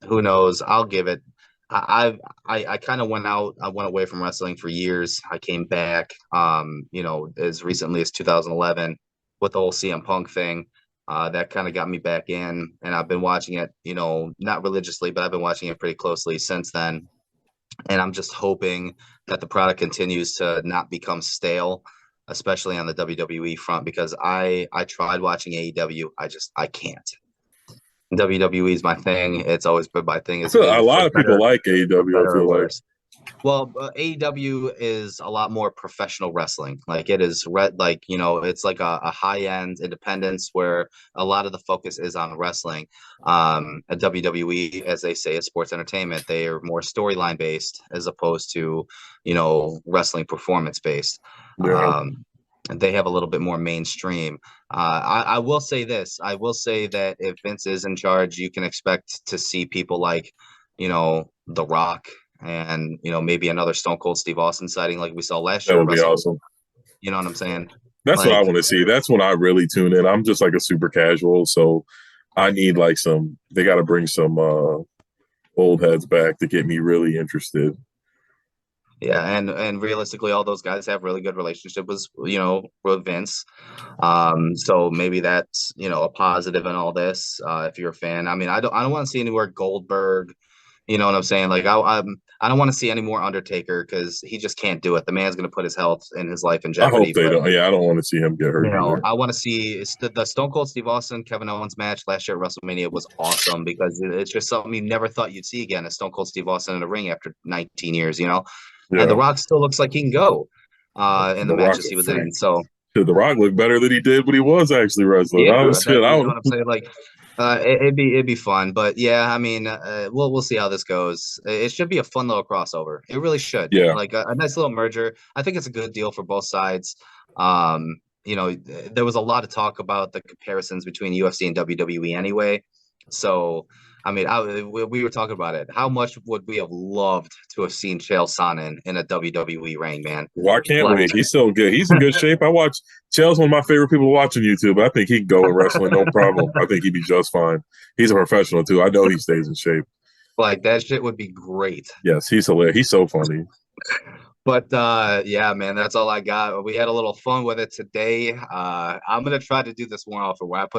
who knows? I'll give it. I kind of went out. I went away from wrestling for years. I came back, as recently as 2011 with the whole CM Punk thing. That kind of got me back in, and I've been watching it. Not religiously, but I've been watching it pretty closely since then. And I'm just hoping that the product continues to not become stale, especially on the WWE front, because I tried watching AEW. I can't. WWE is my thing. It's always been my thing. I feel a lot of people like For AEW. I better or feel like worse. Well, AEW is a lot more professional wrestling. Like it is, it's like a high end independence where a lot of the focus is on wrestling. At WWE, as they say, is sports entertainment. They are more storyline based as opposed to, wrestling performance based. yeah. And they have a little bit more mainstream. I will say this. I will say that if Vince is in charge, you can expect to see people like, The Rock and maybe another Stone Cold Steve Austin sighting like we saw last That year at would be WrestleMania. awesome. You know what I'm saying? That's what I Like, want to see. That's when I really tune in. I'm just like a super casual, so I need like some. They got to bring some old heads back to get me really interested. yeah, and realistically, all those guys have really good relationship with Vince. So maybe that's a positive in all this. If you're a fan, I mean, I don't want to see anywhere Goldberg. You know what I'm saying? Like I don't want to see any more Undertaker because he just can't do it. The man's going to put his health and his life in I hope jeopardy. they But don't. Yeah, I don't want to see him get hurt either. I want to see the Stone Cold Steve Austin Kevin Owens match last year at WrestleMania was awesome because it's just something you never thought you'd see again. A Stone Cold Steve Austin in a ring after 19 years. And The Yeah, Rock still looks like he can go in the The Rock's matches a he was freak. in. So Did The Rock look better than he did when he was actually wrestling? yeah, I was shit. I you know don't. what I'm saying? Like, it'd be fun, but yeah, I mean, we'll see how this goes. It should be a fun little crossover. It really should. Yeah, Like a nice little merger. I think it's a good deal for both sides. There was a lot of talk about the comparisons between UFC and WWE anyway. So, I mean, we were talking about it. How much would we have loved to have seen Chael Sonnen in a WWE ring, man? why can't Like, we? He's still good. He's in good shape. I watch. Chael's one of my favorite people watching YouTube. I think he can go in wrestling, no problem. I think he'd be just fine. He's a professional too. I know he stays in shape. like that shit would be great. Yes, he's hilarious. He's so funny. But yeah, man, that's all I got. We had a little fun with it today. I'm gonna try to do this more often where I put